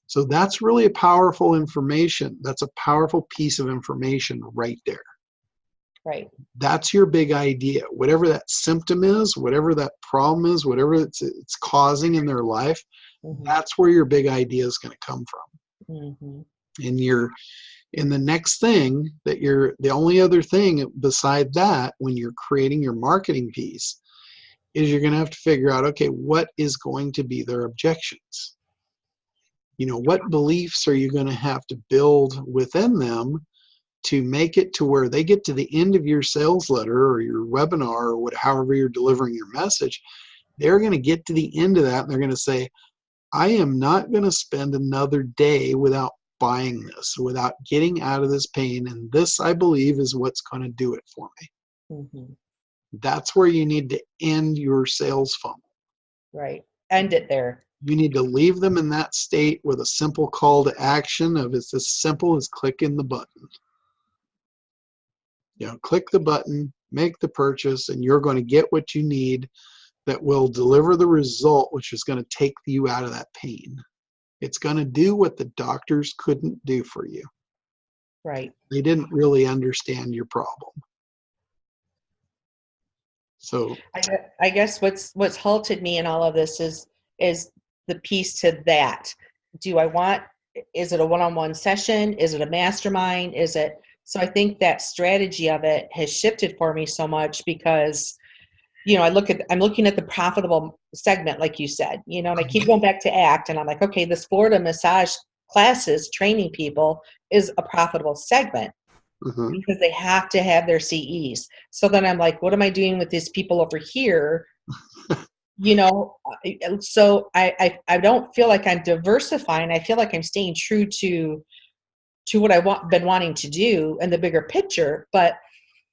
So that's really a powerful information. That's a powerful piece of information right there. Right. That's your big idea. Whatever that symptom is, whatever that problem is, whatever it's causing in their life, that's where your big idea is going to come from. And the next thing that the only other thing beside that, when you're creating your marketing piece, is you're going to have to figure out, okay, what is going to be their objections? You know, what beliefs are you going to have to build within them to make it to where they get to the end of your sales letter or your webinar or however you're delivering your message, they're going to get to the end of that and they're going to say, I am not going to spend another day without buying this, without getting out of this pain. And this, I believe, is what's going to do it for me. Mm-hmm. That's where you need to end your sales funnel. Right. End it there. You need to leave them in that state with a simple call to action of it's as simple as clicking the button. Click the button, make the purchase, and you're going to get what you need that will deliver the result, which is going to take you out of that pain. It's going to do what the doctors couldn't do for you. Right. They didn't really understand your problem. So I guess what's halted me in all of this is the piece to that. Is it a one-on-one session? Is it a mastermind? So I think that strategy of it has shifted for me so much because, I'm looking at the profitable segment, like you said, and I keep going back to ACT and I'm like, okay, this Florida massage classes training people is a profitable segment. Mm-hmm. Because they have to have their CEs. So then I'm like, what am I doing with these people over here? So I don't feel like I'm diversifying. I feel like I'm staying true to what been wanting to do in the bigger picture. But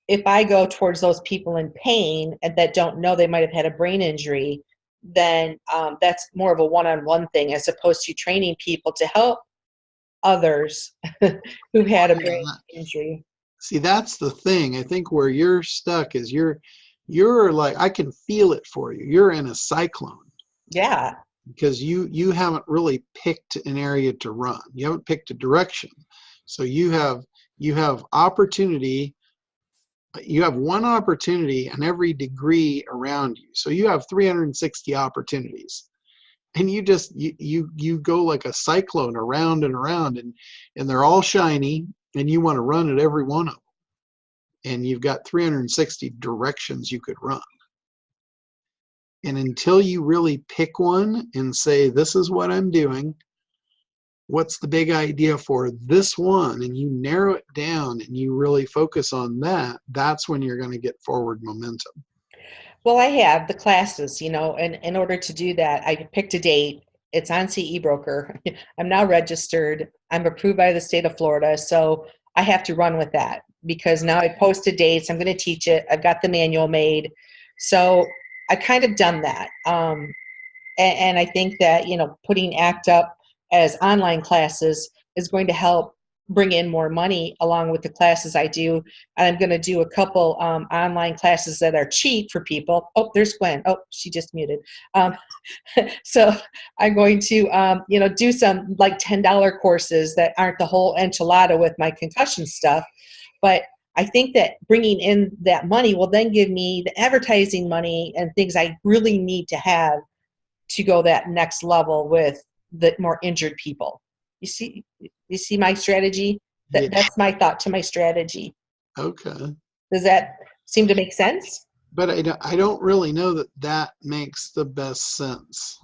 if I go towards those people in pain and that don't know they might have had a brain injury, then that's more of a one-on-one thing as opposed to training people to help others who had a brain injury. See, that's the thing. I think where you're stuck is you're like, I can feel it for you. You're in a cyclone. Yeah. Because you haven't really picked an area to run. You haven't picked a direction. So you have opportunity. You have one opportunity in every degree around you. So you have 360 opportunities. And you go like a cyclone around and around, and they're all shiny, and you want to run at every one of them. And you've got 360 directions you could run. And until you really pick one and say, this is what I'm doing, what's the big idea for this one, and you narrow it down and you really focus on that, that's when you're going to get forward momentum. Well, I have the classes, and in order to do that, I picked a date. It's on CE Broker. I'm now registered. I'm approved by the state of Florida. So I have to run with that because now I posted dates. I'm going to teach it. I've got the manual made. So I kind of done that. And I think that, putting ACT up as online classes is going to help bring in more money along with the classes I do. And I'm going to do a couple online classes that are cheap for people. Oh, there's Gwen. Oh, she just muted. So I'm going to, do some like $10 courses that aren't the whole enchilada with my concussion stuff. But I think that bringing in that money will then give me the advertising money and things I really need to have to go that next level with the more injured people. You see my strategy? That's my thought to my strategy. Okay. Does that seem to make sense? But I don't really know that makes the best sense.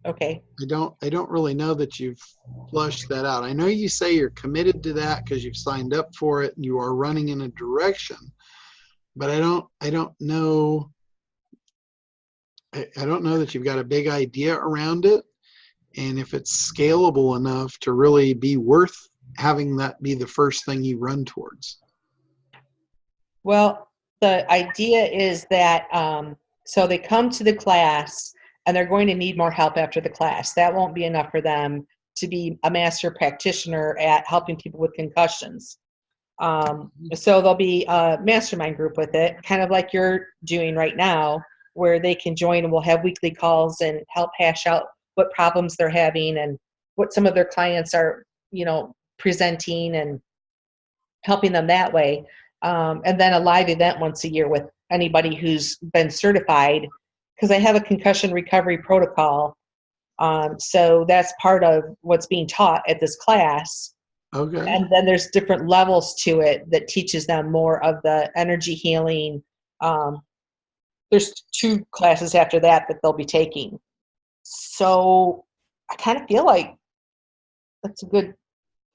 Okay. I don't really know that you've flushed that out. I know you say you're committed to that because you've signed up for it and you are running in a direction, but I don't know. I don't know that you've got a big idea around it, and if it's scalable enough to really be worth having that be the first thing you run towards. Well, the idea is that so they come to the class and they're going to need more help after the class. That won't be enough for them to be a master practitioner at helping people with concussions. So there'll be a mastermind group with it, kind of like you're doing right now, where they can join and we'll have weekly calls and help hash out what problems they're having and what some of their clients are, presenting and helping them that way. And then a live event once a year with anybody who's been certified, because I have a concussion recovery protocol. So that's part of what's being taught at this class. Okay. And then there's different levels to it that teaches them more of the energy healing. There's 2 classes after that they'll be taking. So I kind of feel like that's a good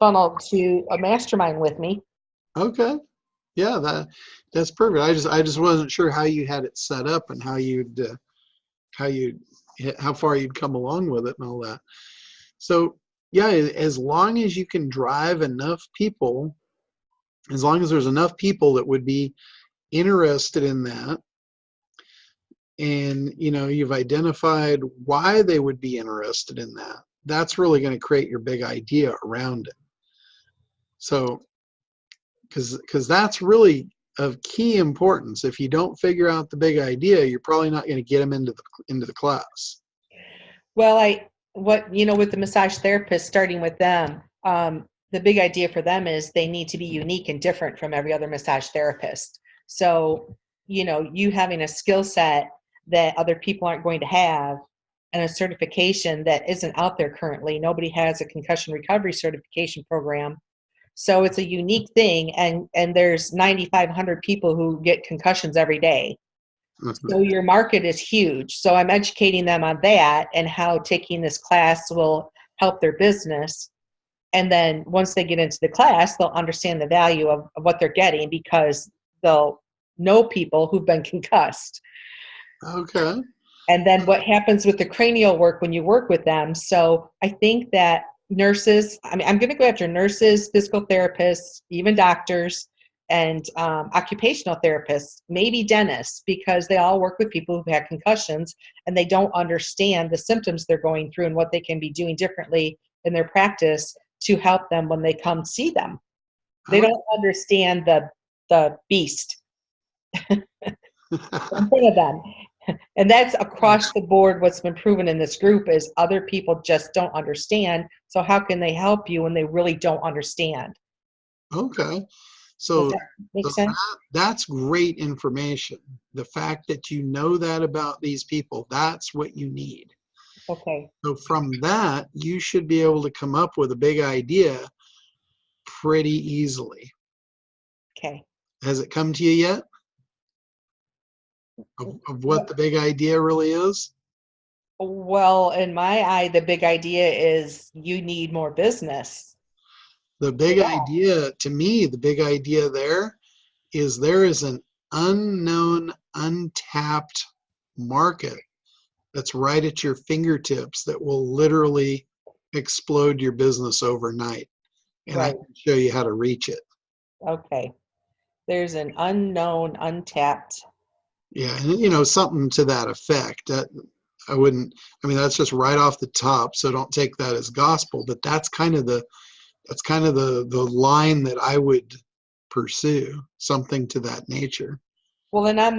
funnel to a mastermind with me. Okay. Yeah, that's perfect. I just wasn't sure how you had it set up and how you how far you'd come along with it and all that. So yeah, as long as you can drive enough people, as long as there's enough people that would be interested in that, and you've identified why they would be interested in that, that's really going to create your big idea around it. So because that's really of key importance. If you don't figure out the big idea, you're probably not going to get them into the class. Well, with the massage therapist, starting with them, the big idea for them is they need to be unique and different from every other massage therapist. So, you having a skill set that other people aren't going to have and a certification that isn't out there currently. Nobody has a concussion recovery certification program. So it's a unique thing, and there's 9,500 people who get concussions every day. So your market is huge. So I'm educating them on that and how taking this class will help their business. And then once they get into the class, they'll understand the value of what they're getting because they'll know people who've been concussed. Okay. And then what happens with the cranial work when you work with them. So I think that nurses, I'm going to go after nurses, physical therapists, even doctors, and occupational therapists, maybe dentists, because they all work with people who've had concussions and they don't understand the symptoms they're going through and what they can be doing differently in their practice to help them when they come see them. They don't understand the beast in front of them. And that's across the board. What's been proven in this group is other people just don't understand. So how can they help you when they really don't understand? Okay. So, Does that make sense? that's great information. The fact that you know that about these people, that's what you need. Okay. So from that, you should be able to come up with a big idea pretty easily. Okay. Has it come to you yet? Of what the big idea really is? Well, in my eye, the big idea is you need more business. The big idea, to me, the big idea there is an unknown, untapped market that's right at your fingertips that will literally explode your business overnight. And I Right. can show you how to reach it. Okay. There's an unknown, untapped. Yeah, and something to that effect. That I wouldn't. I mean, that's just right off the top. So don't take that as gospel. But that's kind of the line that I would pursue. Something to that nature. Well, and on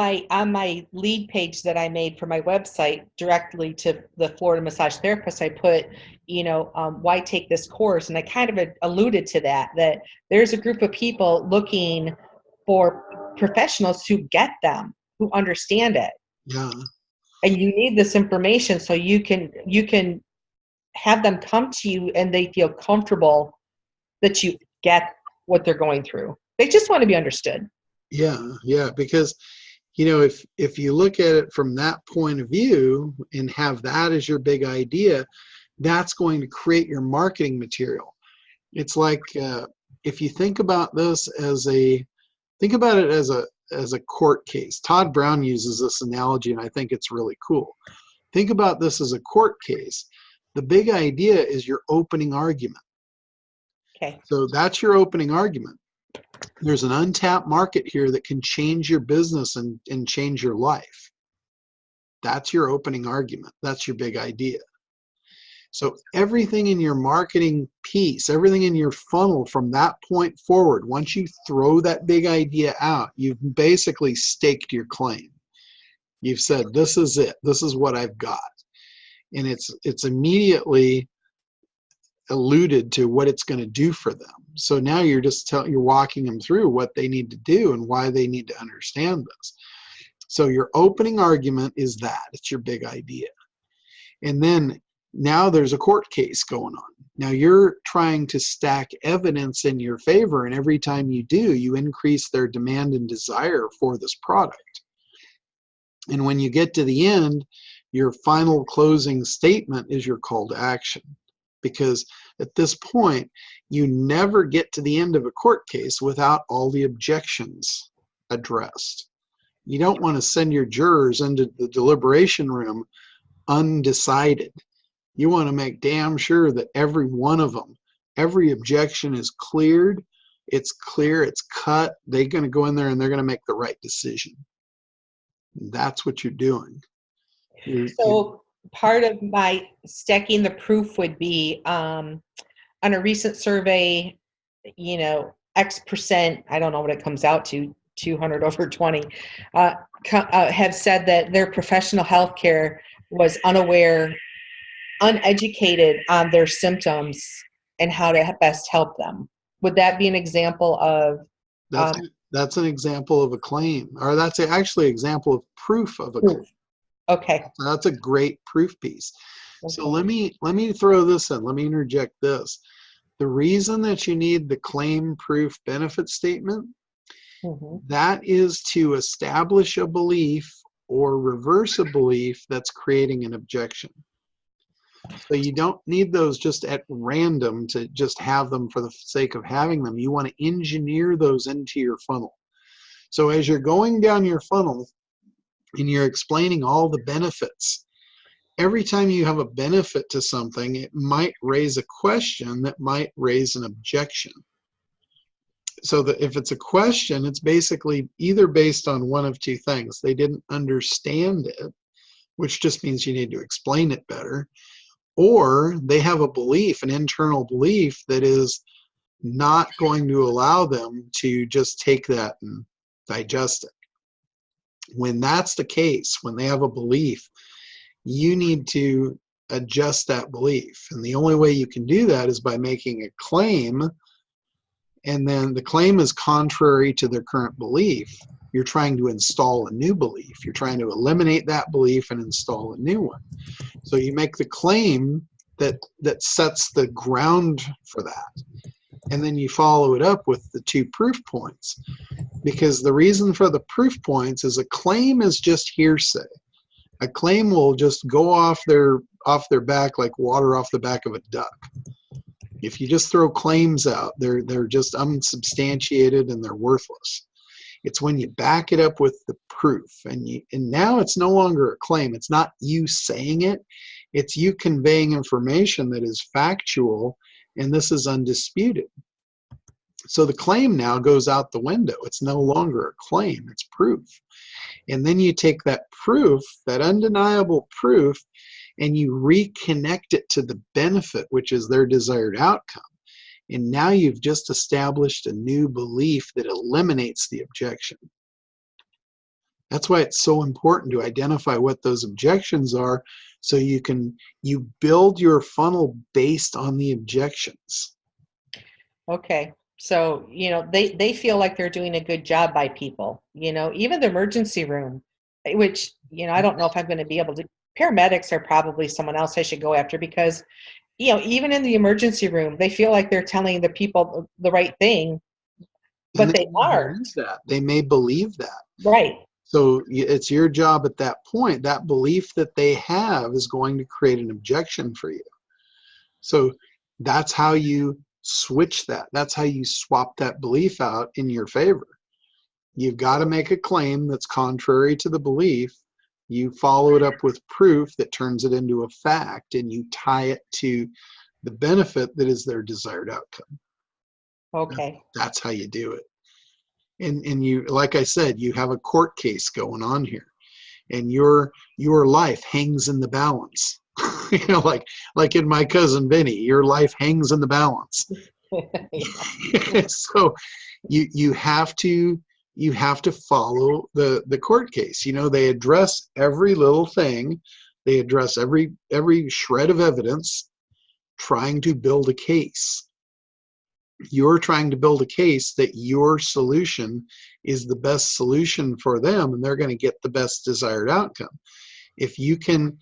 my lead page that I made for my website directly to the Florida massage therapist, I put, why take this course? And I kind of alluded to that there's a group of people looking for professionals who get them, who understand it. Yeah. And you need this information so you can have them come to you and they feel comfortable that you get what they're going through. They just want to be understood. Yeah, because if you look at it from that point of view and have that as your big idea, that's going to create your marketing material. It's like if you think about this as a court case. Todd Brown uses this analogy, and I think it's really cool. Think about this as a court case. The big idea is your opening argument. Okay. So that's your opening argument. There's an untapped market here that can change your business and change your life. That's your opening argument. That's your big idea. So everything in your marketing piece, everything in your funnel from that point forward, once you throw that big idea out, you've basically staked your claim. You've said, this is it. This is what I've got. And it's immediately alluded to what it's going to do for them. So now you're you're walking them through what they need to do and why they need to understand this. So your opening argument is that it's your big idea. And then now there's a court case going on. Now you're trying to stack evidence in your favor, and every time you do, you increase their demand and desire for this product. And when you get to the end, your final closing statement is your call to action. Because At this point, you never get to the end of a court case without all the objections addressed. You don't want to send your jurors into the deliberation room undecided. You want to make damn sure that every one of them, every objection is cleared. It's clear, it's cut. They're going to go in there and they're going to make the right decision. That's what you're doing. So part of my stacking the proof would be on a recent survey, you know, X percent, I don't know what it comes out to, 200 over 20, have said that their professional health care was unaware, uneducated on their symptoms and how to best help them. Would that be an example of? That's an example of a claim, or that's actually an example of proof of a claim. Okay. So that's a great proof piece. Okay. So let me throw this in. Let me interject this. The reason that you need the claim proof benefit statement, that is to establish a belief or reverse a belief that's creating an objection. So you don't need those just at random to just have them for the sake of having them. You want to engineer those into your funnel. So as you're going down your funnel and you're explaining all the benefits, every time you have a benefit to something, it might raise a question that might raise an objection. So that if it's a question, it's basically either based on one of two things. They didn't understand it, which just means you need to explain it better, or they have a belief, an internal belief that is not going to allow them to just take that and digest it. When that's the case, when they have a belief, you need to adjust that belief. And the only way you can do that is by making a claim, and then the claim is contrary to their current belief. You're trying to install a new belief. You're trying to eliminate that belief and install a new one. So you make the claim that sets the ground for that. And then you follow it up with the 2 proof points. Because the reason for the proof points is a claim is just hearsay. A claim will just go off their back like water off the back of a duck. If you just throw claims out, they're just unsubstantiated and they're worthless. It's when you back it up with the proof, and now it's no longer a claim. It's not you saying it. It's you conveying information that is factual, and this is undisputed. So the claim now goes out the window. It's no longer a claim, it's proof. And then you take that proof, that undeniable proof, and you reconnect it to the benefit, which is their desired outcome. And now you've just established a new belief that eliminates the objection. That's why it's so important to identify what those objections are, so you build your funnel based on the objections. Okay. So, you know, they feel like they're doing a good job by people, you know, even the emergency room, which, you know, I don't know if I'm going to be able to. Paramedics are probably someone else I should go after, because, you know, even in the emergency room, they feel like they're telling the people the right thing, but they aren't. They may believe that. Right. So it's your job at that point. That belief that they have is going to create an objection for you. So that's how you switch that. That's how you swap that belief out in your favor. You've got to make a claim that's contrary to the belief. You follow it up with proof that turns it into a fact, and you tie it to the benefit that is their desired outcome. Okay. That's how you do it. And you, like I said, you have a court case going on here, and your life hangs in the balance. You know, like in My Cousin Vinny, your life hangs in the balance. So you have to follow the court case. You know, they address every little thing. They address every shred of evidence, trying to build a case. You're trying to build a case that your solution is the best solution for them, and they're going to get the best desired outcome. If you can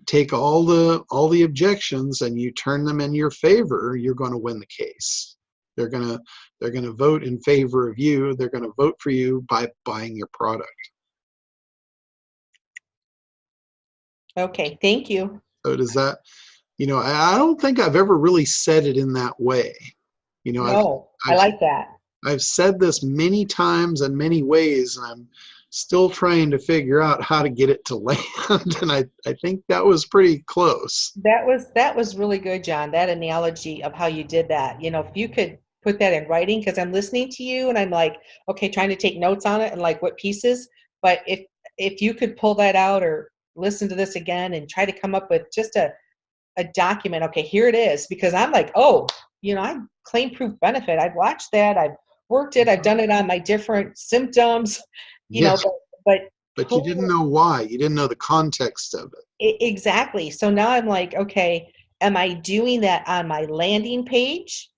take all the objections and you turn them in your favor, you're going to win the case. They're going to vote in favor of you. They're going to vote for you by buying your product. Okay, thank you. So does that I don't think I've ever really said it in that way. No, I I've like that. I've said this many times in many ways, and I'm still trying to figure out how to get it to land. And I think that was pretty close. That was really good, John. That analogy of how you did that. If you could put that in writing, because I'm listening to you and I'm like, okay, trying to take notes on it and like what pieces. But if you could pull that out or listen to this again and try to come up with just a document, okay, here it is, because I'm like, oh, I'm claim proof benefit. I've watched that. I've worked it. I've done it on my different symptoms, Yes, but but you didn't know why. You didn't know the context of it. Exactly. So now I'm like, okay, am I doing that on my landing page?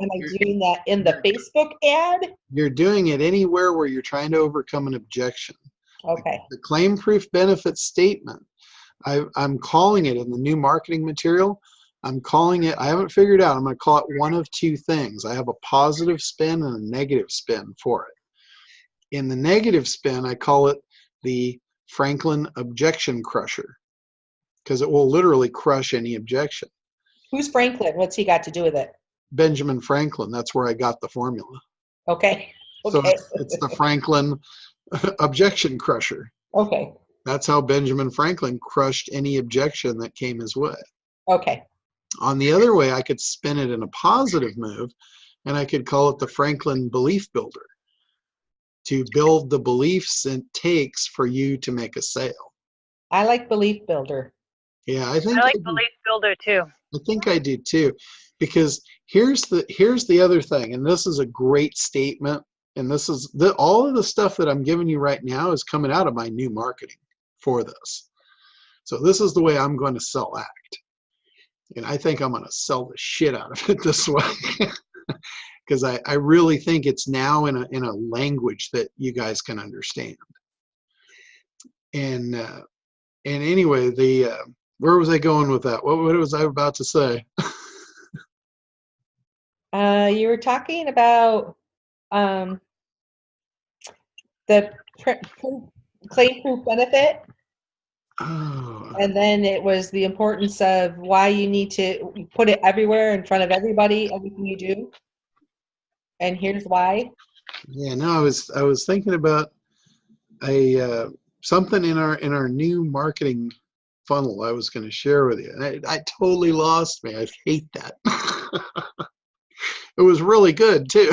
Am I doing that in the Facebook ad? You're doing it anywhere where you're trying to overcome an objection. Okay. The claim proof benefit statement, I'm calling it in the new marketing material. I'm calling it, I haven't figured out, I'm going to call it one of two things. I have a positive spin and a negative spin for it. In the negative spin, I call it the Franklin objection crusher, because it will literally crush any objection. Who's Franklin? What's he got to do with it? Benjamin Franklin, that's where I got the formula. Okay. So it's the Franklin objection crusher. Okay. That's how Benjamin Franklin crushed any objection that came his way. Okay. On the other way, I could spin it in a positive move, and I could call it the Franklin belief builder, to build the beliefs it takes for you to make a sale. I like belief builder. Yeah, I think I like belief builder too. I think I do too, because here's the other thing, and this is a great statement, and this is all of the stuff that I'm giving you right now is coming out of my new marketing for this. So this is the way I'm going to sell ACT, and I think I'm going to sell the shit out of it this way, because I really think it's now in a language that you guys can understand. And anyway, where was I going with that? What was I about to say? You were talking about the claim proof benefit. Oh. And then it was the importance of why you need to put it everywhere in front of everybody, everything you do. And here's why. Yeah, no, I was thinking about something in our new marketing funnel I was going to share with you. And I totally lost me. I hate that. It was really good too.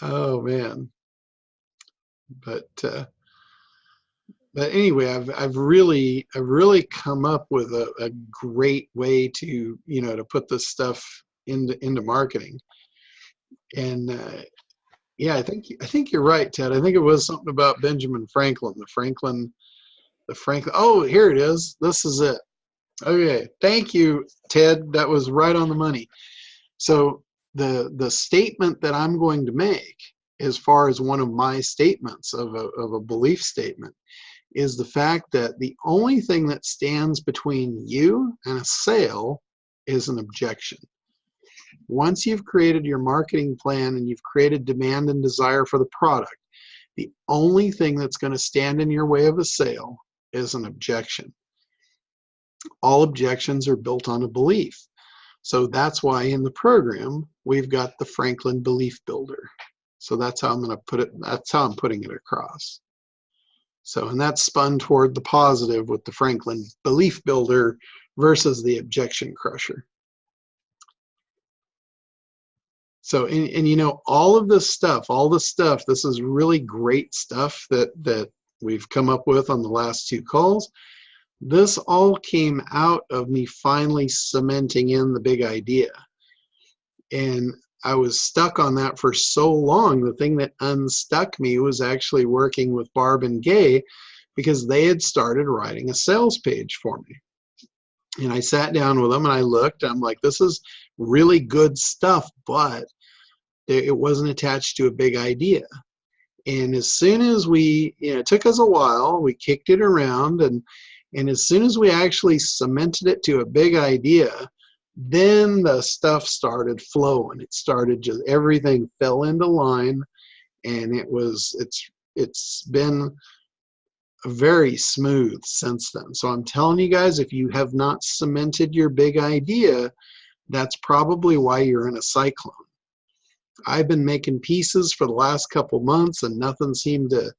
Oh man. But anyway, I've really come up with a great way to to put this stuff into marketing. And yeah, I think you're right, Ted. I think it was something about Benjamin Franklin, the Franklin. Oh, here it is. This is it. Okay, thank you, Ted. That was right on the money. So the statement that I'm going to make, as far as one of my statements of a belief statement, is the fact that the only thing that stands between you and a sale is an objection. Once you've created your marketing plan and you've created demand and desire for the product, the only thing that's going to stand in your way of a sale is an objection. All objections are built on a belief. So that's why in the program, we've got the Franklin Belief Builder. So that's how I'm going to put it. That's how I'm putting it across. So, and that's spun toward the positive with the Franklin Belief Builder versus the objection crusher. So, and all of this stuff, this is really great stuff that we've come up with on the last two calls. This all came out of me finally cementing in the big idea. And I was stuck on that for so long. The thing that unstuck me was actually working with Barb and Gay, because they had started writing a sales page for me. And I sat down with them and I looked, I'm like, this is really good stuff, but it wasn't attached to a big idea. And as soon as it took us a while, we kicked it around, and as soon as we actually cemented it to a big idea, then the stuff started flowing. It started just, everything fell into line, and it's been very smooth since then. So I'm telling you guys, if you have not cemented your big idea, that's probably why you're in a cyclone. I've been making pieces for the last couple months and nothing seemed to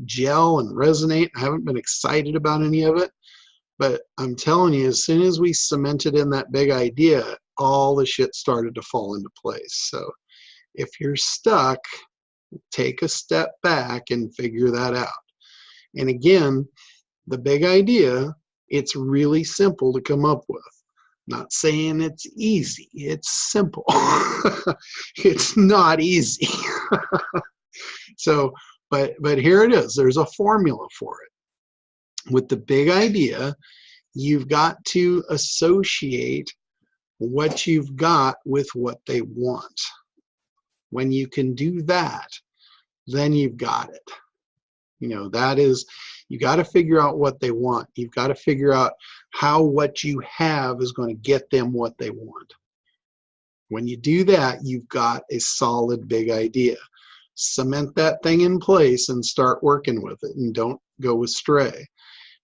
gel and resonate. I haven't been excited about any of it, but I'm telling you, as soon as we cemented in that big idea, all the shit started to fall into place. So if you're stuck, take a step back and figure that out. And again, the big idea, it's really simple to come up with. Not saying it's easy, it's simple. It's not easy. So, but here it is. There's a formula for it. With the big idea, you've got to associate what you've got with what they want. When you can do that, then you've got it. You know, that is, you got to figure out what they want. You've got to figure out how what you have is going to get them what they want. When you do that, you've got a solid big idea. Cement that thing in place and start working with it, and don't go astray.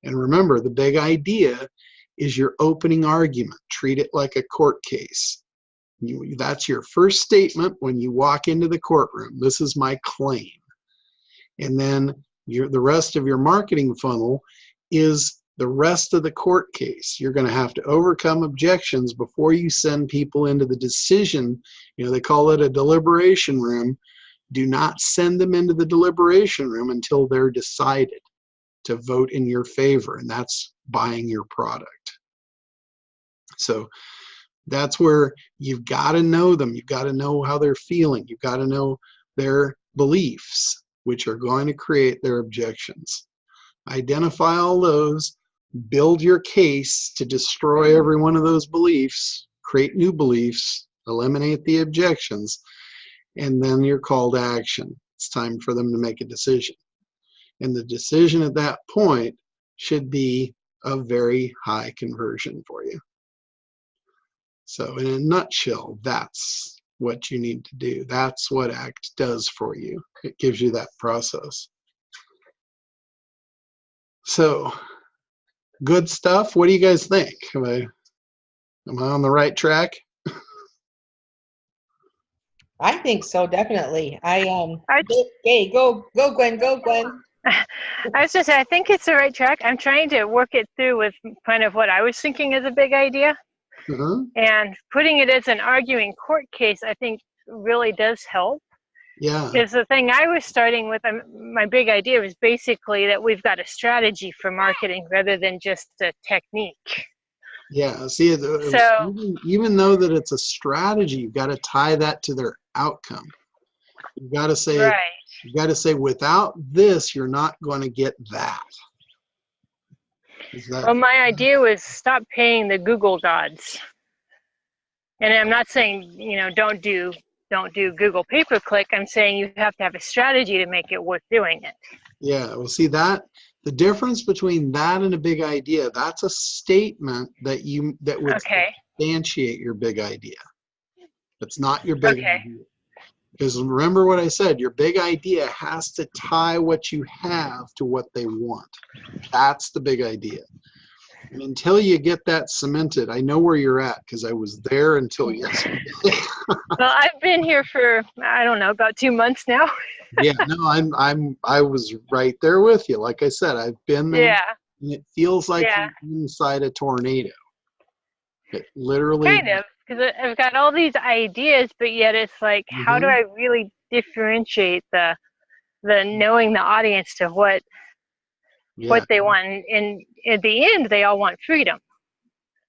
And remember, the big idea is your opening argument. Treat it like a court case. That's your first statement when you walk into the courtroom. This is my claim. And then the rest of your marketing funnel is the rest of the court case. You're going to have to overcome objections before you send people into the decision. You know, they call it a deliberation room. Do not send them into the deliberation room until they're decided to vote in your favor, and that's buying your product. So that's where you've got to know them. You've got to know how they're feeling. You've got to know their beliefs, which are going to create their objections. Identify all those, build your case to destroy every one of those beliefs, create new beliefs, eliminate the objections, and then your call to action. It's time for them to make a decision. And the decision at that point should be a very high conversion for you. So in a nutshell, that's what you need to do. That's what ACT does for you. It gives you that process. So good stuff. What do you guys think? Am I on the right track? I think so, definitely. Hey, go Gwen, go Gwen. I was just saying, I think it's the right track. I'm trying to work it through with kind of what I was thinking as a big idea. And putting it as an arguing court case, I think really does help. Yeah. Because the thing I was starting with, my big idea was basically that we've got a strategy for marketing rather than just a technique. Yeah. See, so, even though that it's a strategy, you've got to tie that to their outcome. You've got to say, right. You've got to say, without this, you're not going to get that. Well, my idea was stop paying the Google gods. And I'm not saying, you know, don't do Google pay-per-click. I'm saying you have to have a strategy to make it worth doing it. Yeah, well, see that the difference between that and a big idea, that's a statement that would substantiate your big idea. It's not your big idea. Because remember what I said, your big idea has to tie what you have to what they want. That's the big idea. And until you get that cemented, I know where you're at because I was there until yesterday. Well, I've been here for, I don't know, about 2 months now. Yeah, no, I was right there with you. Like I said, I've been there. Yeah. And it feels like you're inside a tornado. It literally. Kind of, because I've got all these ideas, but yet it's like, how do I really differentiate the knowing the audience to what they want? And at the end, they all want freedom.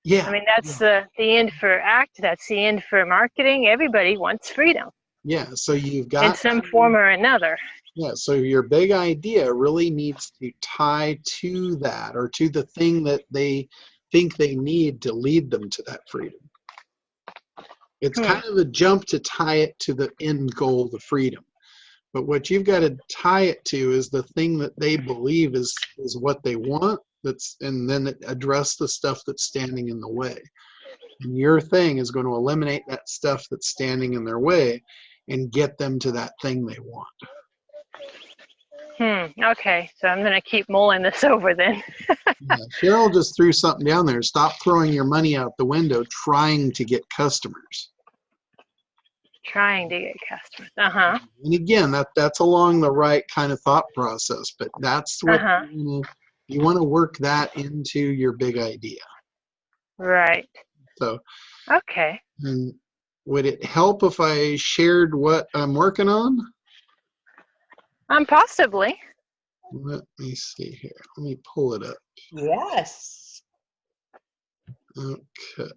Yeah. I mean, that's the end for ACT. That's the end for marketing. Everybody wants freedom. Yeah. So you've got. In some form or another. Yeah. So your big idea really needs to tie to that, or to the thing that they think they need to lead them to that freedom. It's kind of a jump to tie it to the end goal, the freedom. But what you've got to tie it to is the thing that they believe is what they want. And then address the stuff that's standing in the way. And your thing is going to eliminate that stuff that's standing in their way and get them to that thing they want. Okay, so I'm going to keep mulling this over then. Yeah, Cheryl just threw something down there. Stop throwing your money out the window trying to get customers. Trying to get customers. Uh-huh. And again, that's along the right kind of thought process, but that's what you want to work that into your big idea. Right. So, okay. And would it help if I shared what I'm working on? Possibly. Let me see here. Let me pull it up. Yes. Okay.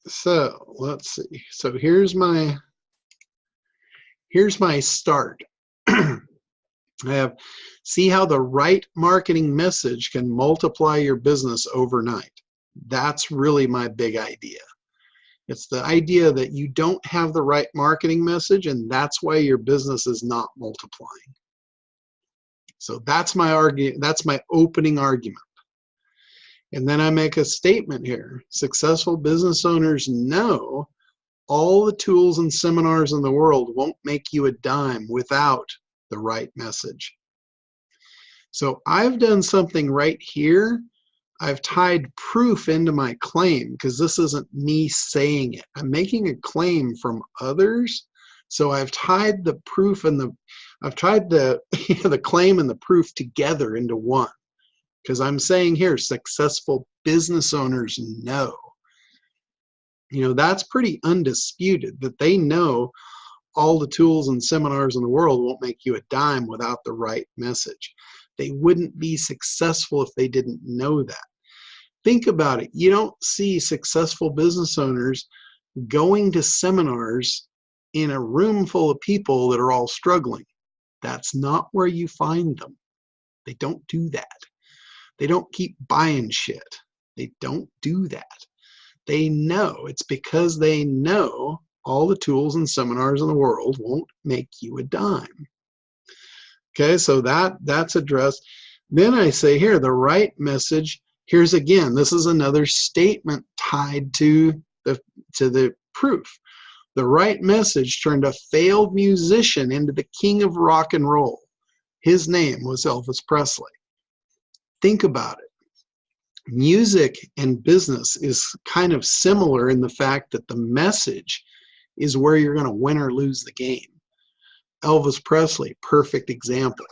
So let's see. So here's my start. I have, see how the right marketing message can multiply your business overnight. That's really my big idea. It's the idea that you don't have the right marketing message, and that's why your business is not multiplying. So that's my opening argument. And then I make a statement here. Successful business owners know all the tools and seminars in the world won't make you a dime without the right message. So I've done something right here. I've tied proof into my claim, because this isn't me saying it. I'm making a claim from others. So I've tied the proof and the claim and the proof together into one. Because I'm saying here, successful business owners know. That's pretty undisputed, that they know all the tools and seminars in the world won't make you a dime without the right message. They wouldn't be successful if they didn't know that. Think about it. You don't see successful business owners going to seminars in a room full of people that are all struggling. That's not where you find them. They don't do that. They don't keep buying shit. They don't do that. They know. It's because they know all the tools and seminars in the world won't make you a dime. Okay, so that's addressed. Then I say here, the right message. Here's again, this is another statement tied to the proof. The right message turned a failed musician into the king of rock and roll. His name was Elvis Presley. Think about it. Music and business is kind of similar in the fact that the message is where you're going to win or lose the game. Elvis Presley, perfect example.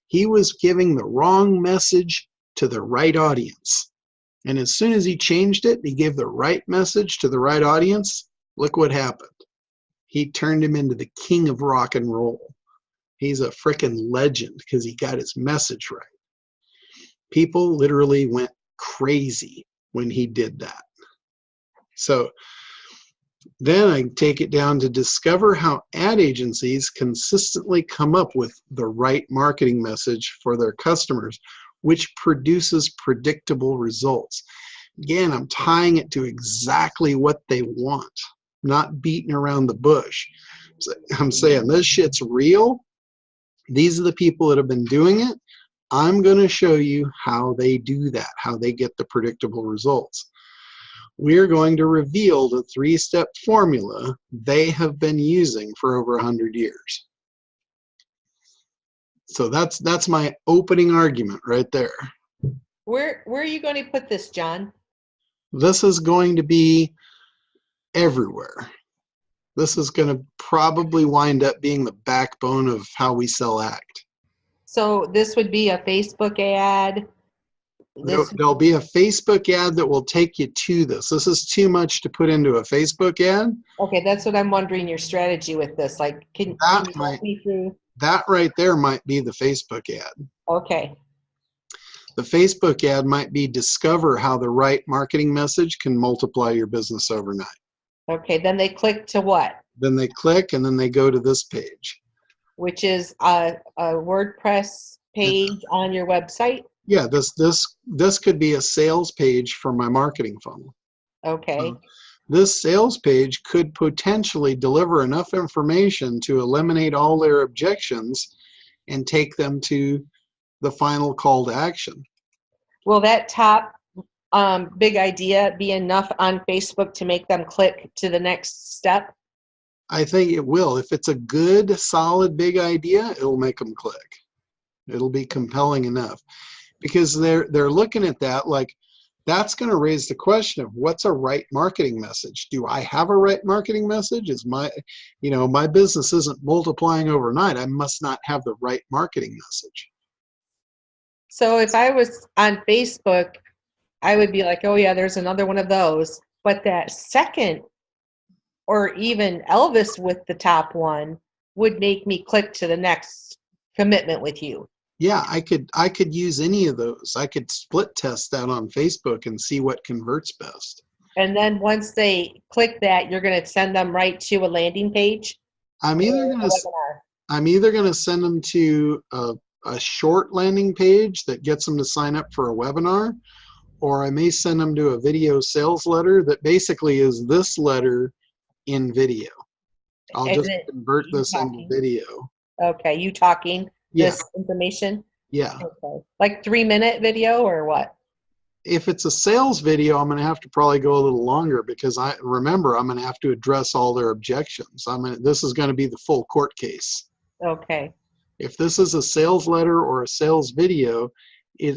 He was giving the wrong message to the right audience. And as soon as he changed it, he gave the right message to the right audience, look what happened. He turned him into the king of rock and roll. He's a frickin' legend because he got his message right. People literally went crazy when he did that. So then I take it down to discover how ad agencies consistently come up with the right marketing message for their customers, which produces predictable results. Again, I'm tying it to exactly what they want, not beating around the bush. So I'm saying this shit's real. These are the people that have been doing it. I'm going to show you how they do that, how they get the predictable results. We're going to reveal the 3-step formula they have been using for over 100 years. So that's my opening argument right there. Where are you going to put this, John? This is going to be everywhere. This is going to probably wind up being the backbone of how we sell ACT. So this would be a Facebook ad? There'll be a Facebook ad that will take you to this. This is too much to put into a Facebook ad. Okay, that's what I'm wondering, your strategy with this. Like, can you walk me through? That right there might be the Facebook ad. Okay. The Facebook ad might be discover how the right marketing message can multiply your business overnight. Okay, then they click to what? Then they click and then they go to this page. Which is a WordPress page on your website? Yeah, this could be a sales page for my marketing funnel. Okay. This sales page could potentially deliver enough information to eliminate all their objections and take them to the final call to action. Will that top big idea be enough on Facebook to make them click to the next step? I think it will. If it's a good, solid, big idea, it'll make them click. It'll be compelling enough, because they're looking at that like, that's going to raise the question of what's a right marketing message. Do I have a right marketing message? Is my, my business isn't multiplying overnight. I must not have the right marketing message. So if I was on Facebook, I would be like, oh yeah, there's another one of those. But that second, or even Elvis with the top one, would make me click to the next commitment with you. Yeah, I could use any of those. I could split test that on Facebook and see what converts best. And then once they click that, you're going to send them right to a landing page? I'm either going to send them to a short landing page that gets them to sign up for a webinar, or I may send them to a video sales letter that basically is this letter in video. I'll just convert this into video. Okay, you talking this information? Yeah. Okay. Like 3-minute video or what? If it's a sales video, I'm going to have to probably go a little longer, because I'm going to have to address all their objections. This is going to be the full court case. Okay. If this is a sales letter or a sales video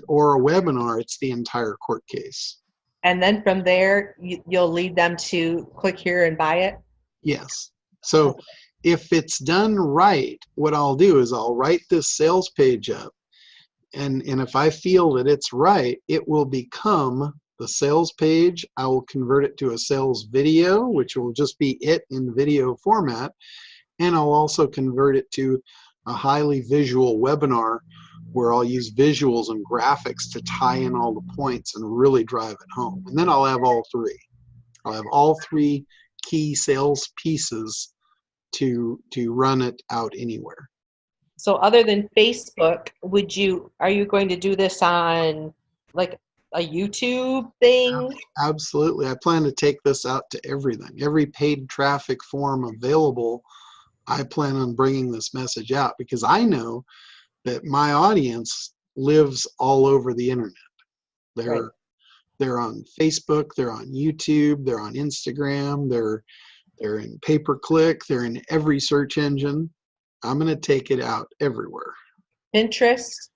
or a webinar, it's the entire court case. And then from there, you'll lead them to click here and buy it? Yes. So if it's done right, what I'll do is I'll write this sales page up, and if I feel that it's right, it will become the sales page. I will convert it to a sales video, which will just be it in video format, and I'll also convert it to a highly visual webinar where I'll use visuals and graphics to tie in all the points and really drive it home. And then I'll have all three. I'll have all three key sales pieces to run it out anywhere. So other than Facebook, are you going to do this on like a YouTube thing? Absolutely. I plan to take this out to everything. Every paid traffic form available, I plan on bringing this message out, because I know that my audience lives all over the internet. They're on Facebook, they're on YouTube, they're on Instagram, they're in pay-per-click, they're in every search engine. I'm going to take it out everywhere. Pinterest,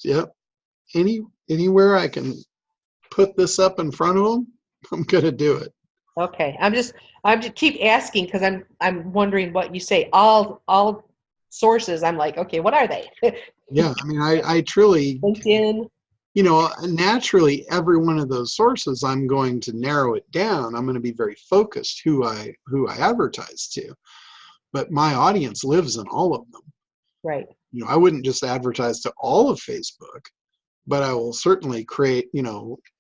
yep. Anywhere I can put this up in front of them, I'm going to do it. Okay. I'm just keep asking, because I'm wondering what you say. All sources. I'm like, okay, what are they? Yeah, I mean, I truly, LinkedIn. Naturally, every one of those sources, I'm going to narrow it down. I'm going to be very focused who I advertise to, but my audience lives in all of them. Right. I wouldn't just advertise to all of Facebook, but I will certainly create,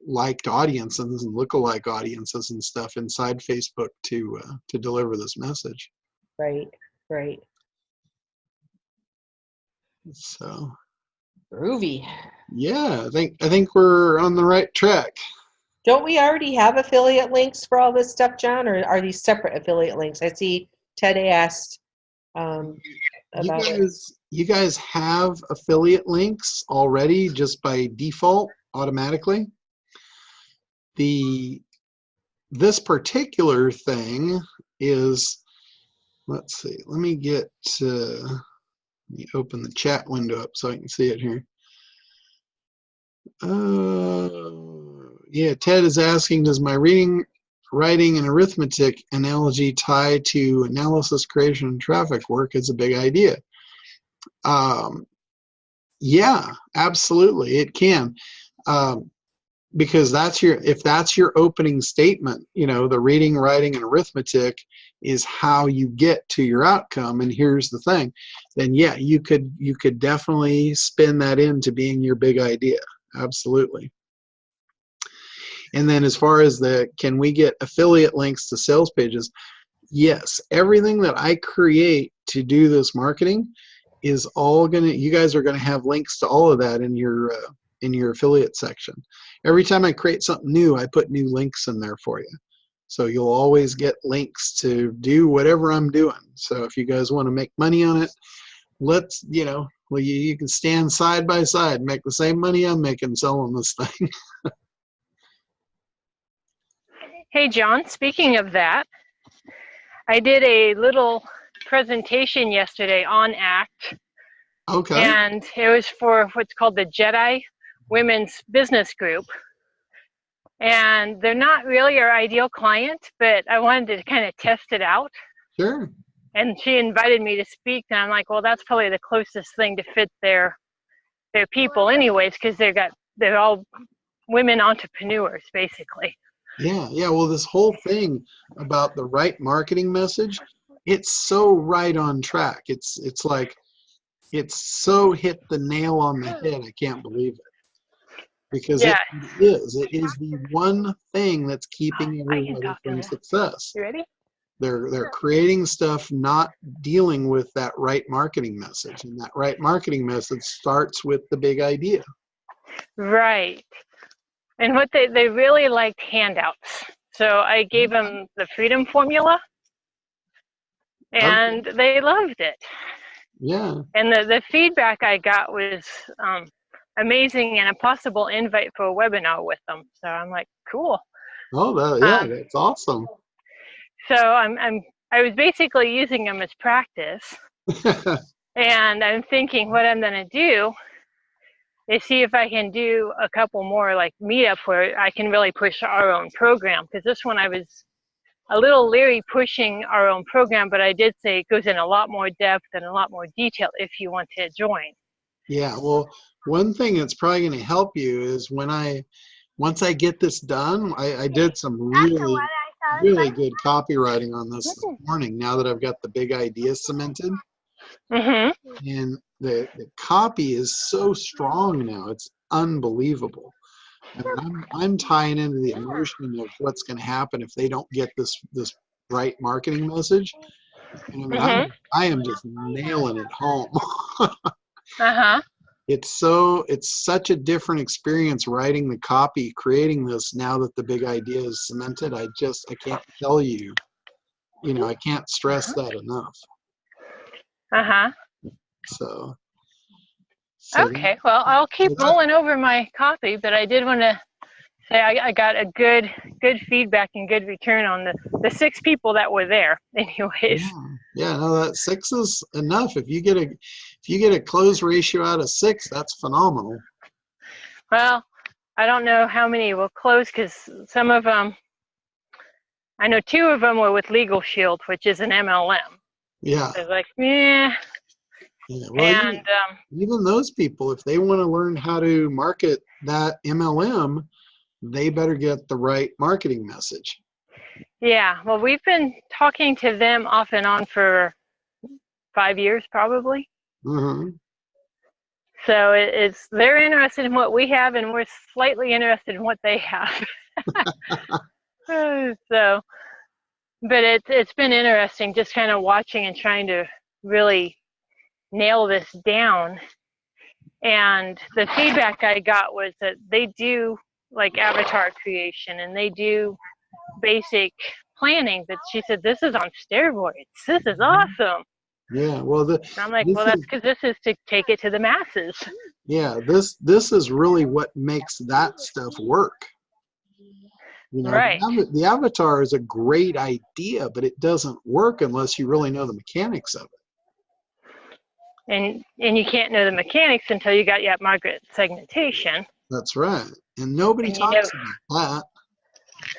liked audiences and lookalike audiences and stuff inside Facebook to deliver this message. Right. So groovy. Yeah, I think we're on the right track. Don't we already have affiliate links for all this stuff, John, or are these separate affiliate links? I see Ted asked about you guys have affiliate links already just by default automatically. This particular thing is, let's see, let me open the chat window up so I can see it here. Yeah, Ted is asking, does my reading, writing, and arithmetic analogy tie to analysis, creation, and traffic work? It's a big idea. Yeah, absolutely, it can. Because if that's your opening statement, the reading, writing, and arithmetic is how you get to your outcome, and here's the thing, then yeah, you could definitely spin that into being your big idea. Absolutely. And then as far as can we get affiliate links to sales pages? Yes, everything that I create to do this marketing is all you guys are gonna have links to all of that in your affiliate section. Every time I create something new, I put new links in there for you. So you'll always get links to do whatever I'm doing. So if you guys want to make money on it, you can stand side by side, make the same money I'm making selling this thing. Hey, John, speaking of that, I did a little presentation yesterday on ACT Okay. And it was for what's called the Jedi Women's Business Group. And they're not really our ideal client, but I wanted to kind of test it out. Sure. And she invited me to speak, and I'm like, well, that's probably the closest thing to fit their people anyways, because they're all women entrepreneurs, basically. Yeah, yeah. Well, this whole thing about the right marketing message, it's so right on track. It's like it's so hit the nail on the head. I can't believe it. Because Yeah. it is. It is the one thing that's keeping everybody from success. You ready? They're creating stuff not dealing with that right marketing message. And that right marketing message starts with the big idea. Right. And what they really liked handouts. So I gave them the freedom formula, and they loved it. Yeah. And the feedback I got was amazing, and a possible invite for a webinar with them. So I'm like, cool. Oh, that's awesome. So I was basically using them as practice. And I'm thinking what I'm going to do is see if I can do a couple more like meetup where I can really push our own program. Because this one I was a little leery pushing our own program, but I did say it goes in a lot more depth and a lot more detail if you want to join. Yeah, well, one thing that's probably going to help you is once I get this done, I did some really good copywriting on this morning now that I've got the big idea cemented. Mm-hmm. And the copy is so strong now, it's unbelievable. And I'm tying into the emotion of what's going to happen if they don't get this right marketing message. And I mean, I am just nailing it home. Uh-huh. It's such a different experience writing the copy, creating this now that the big idea is cemented. I can't tell you, I can't stress that enough. Uh-huh. So okay, well, I'll keep rolling over my copy, but I did want to say I got a good feedback and good return on the 6 people that were there anyways. Yeah, no, that 6 is enough. If you get a close ratio out of 6, that's phenomenal. Well, I don't know how many will close because some of them, I know 2 of them were with Legal Shield, which is an MLM. Yeah. I was like, yeah. Well, and even those people, if they want to learn how to market that MLM, they better get the right marketing message. Yeah, well, we've been talking to them off and on for 5 years probably. Mm-hmm. So they're interested in what we have, and we're slightly interested in what they have. So, but it's been interesting just kind of watching and trying to really nail this down. And the feedback I got was that they do like avatar creation and they do basic planning, but she said this is on steroids. This is awesome. Yeah, well, I'm like, well, that's because this is to take it to the masses. Yeah, this is really what makes that stuff work. Right. The avatar is a great idea, but it doesn't work unless you really know the mechanics of it. And you can't know the mechanics until you got your market segmentation. That's right, and nobody talks about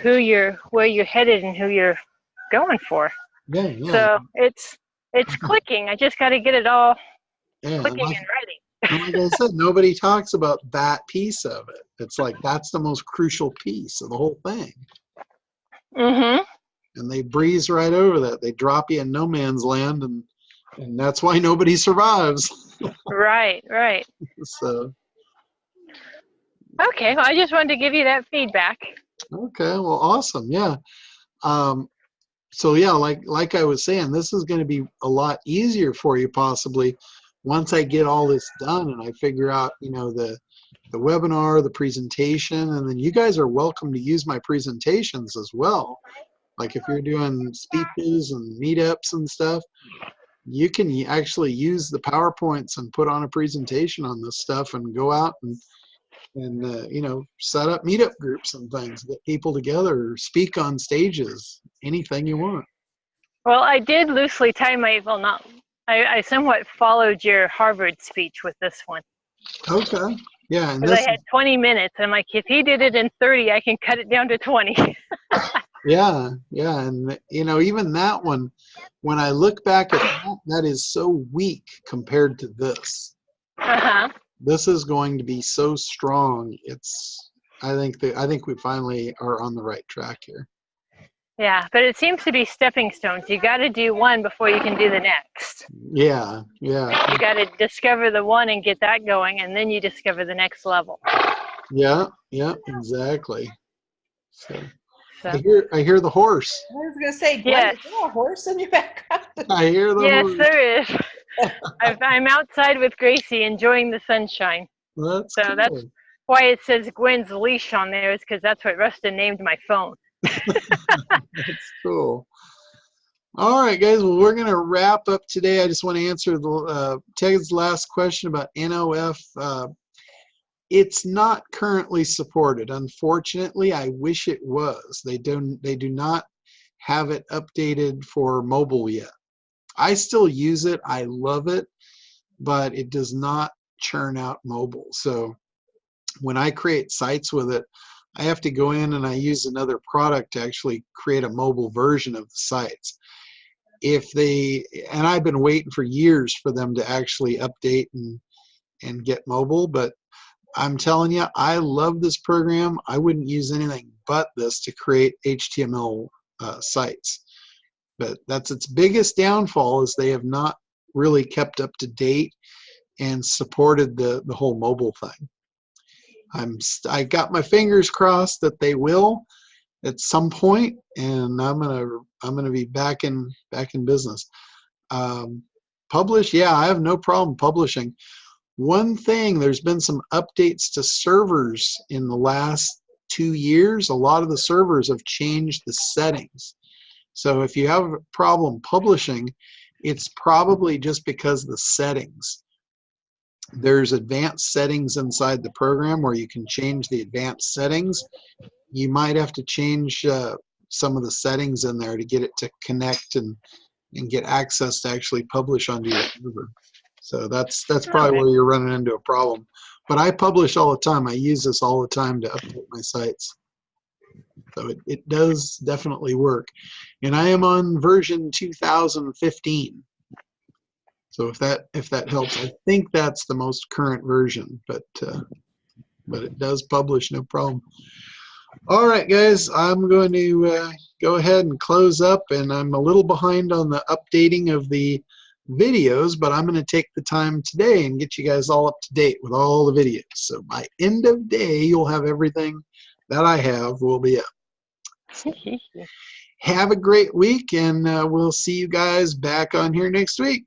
that. Where you're headed and who you're going for. Yeah. So it's clicking. I just got to get it all clicking and ready. Like I said, nobody talks about that piece of it. It's like that's the most crucial piece of the whole thing. Mm-hmm. And they breeze right over that. They drop you in no man's land, and that's why nobody survives. Right. So. Okay, well, I just wanted to give you that feedback. Okay, well, awesome. Yeah. So yeah, like I was saying, this is going to be a lot easier for you possibly once I get all this done and I figure out, the webinar, the presentation, and then you guys are welcome to use my presentations as well. Like if you're doing speeches and meetups and stuff, you can actually use the PowerPoints and put on a presentation on this stuff and go out and set up meetup groups and things, get people together, speak on stages, anything you want. Well, I did loosely tie my, well, not I somewhat followed your Harvard speech with this one. Okay. Yeah, and Because this I had 20 minutes. I'm like, if he did it in 30, I can cut it down to 20. yeah, and even that one, when I look back at that, that is so weak compared to this. Uh-huh. This is going to be so strong. I think we finally are on the right track here. Yeah, but it seems to be stepping stones. You got to do one before you can do the next. Yeah. You got to discover the one and get that going, and then you discover the next level. Yeah, exactly. So. I hear the horse. I was going to say, Glenn, yes. Is there a horse in your background? I hear the horse. Yes, there is. I'm outside with Gracie enjoying the sunshine. That's cool. That's why it says Gwen's leash on there, is because that's what Rustin named my phone. That's cool. All right, guys. Well, we're going to wrap up today. I just want to answer Ted's last question about NOF. It's not currently supported. Unfortunately, I wish it was. They do not have it updated for mobile yet. I still use it. I love it, but it does not churn out mobile. So when I create sites with it, I have to go in and I use another product to actually create a mobile version of the sites. And I've been waiting for years for them to actually update and get mobile, but I'm telling you, I love this program. I wouldn't use anything but this to create HTML sites. But that's its biggest downfall, is they have not really kept up to date and supported the whole mobile thing. I got my fingers crossed that they will at some point, and I'm gonna be back in business. Publish, yeah, I have no problem publishing. One thing, there's been some updates to servers in the last 2 years. A lot of the servers have changed the settings. So if you have a problem publishing, it's probably just because of the settings. There's advanced settings inside the program where you can change the advanced settings. You might have to change some of the settings in there to get it to connect and get access to actually publish onto your server. So that's probably where you're running into a problem. But I publish all the time. I use this all the time to update my sites. So it does definitely work. And I am on version 2015. So if that helps, I think that's the most current version, but it does publish, no problem. All right, guys, I'm going to go ahead and close up, and I'm a little behind on the updating of the videos, but I'm going to take the time today and get you guys all up to date with all the videos. So by end of day, you'll have everything that I have will be up. So, have a great week, and we'll see you guys back on here next week.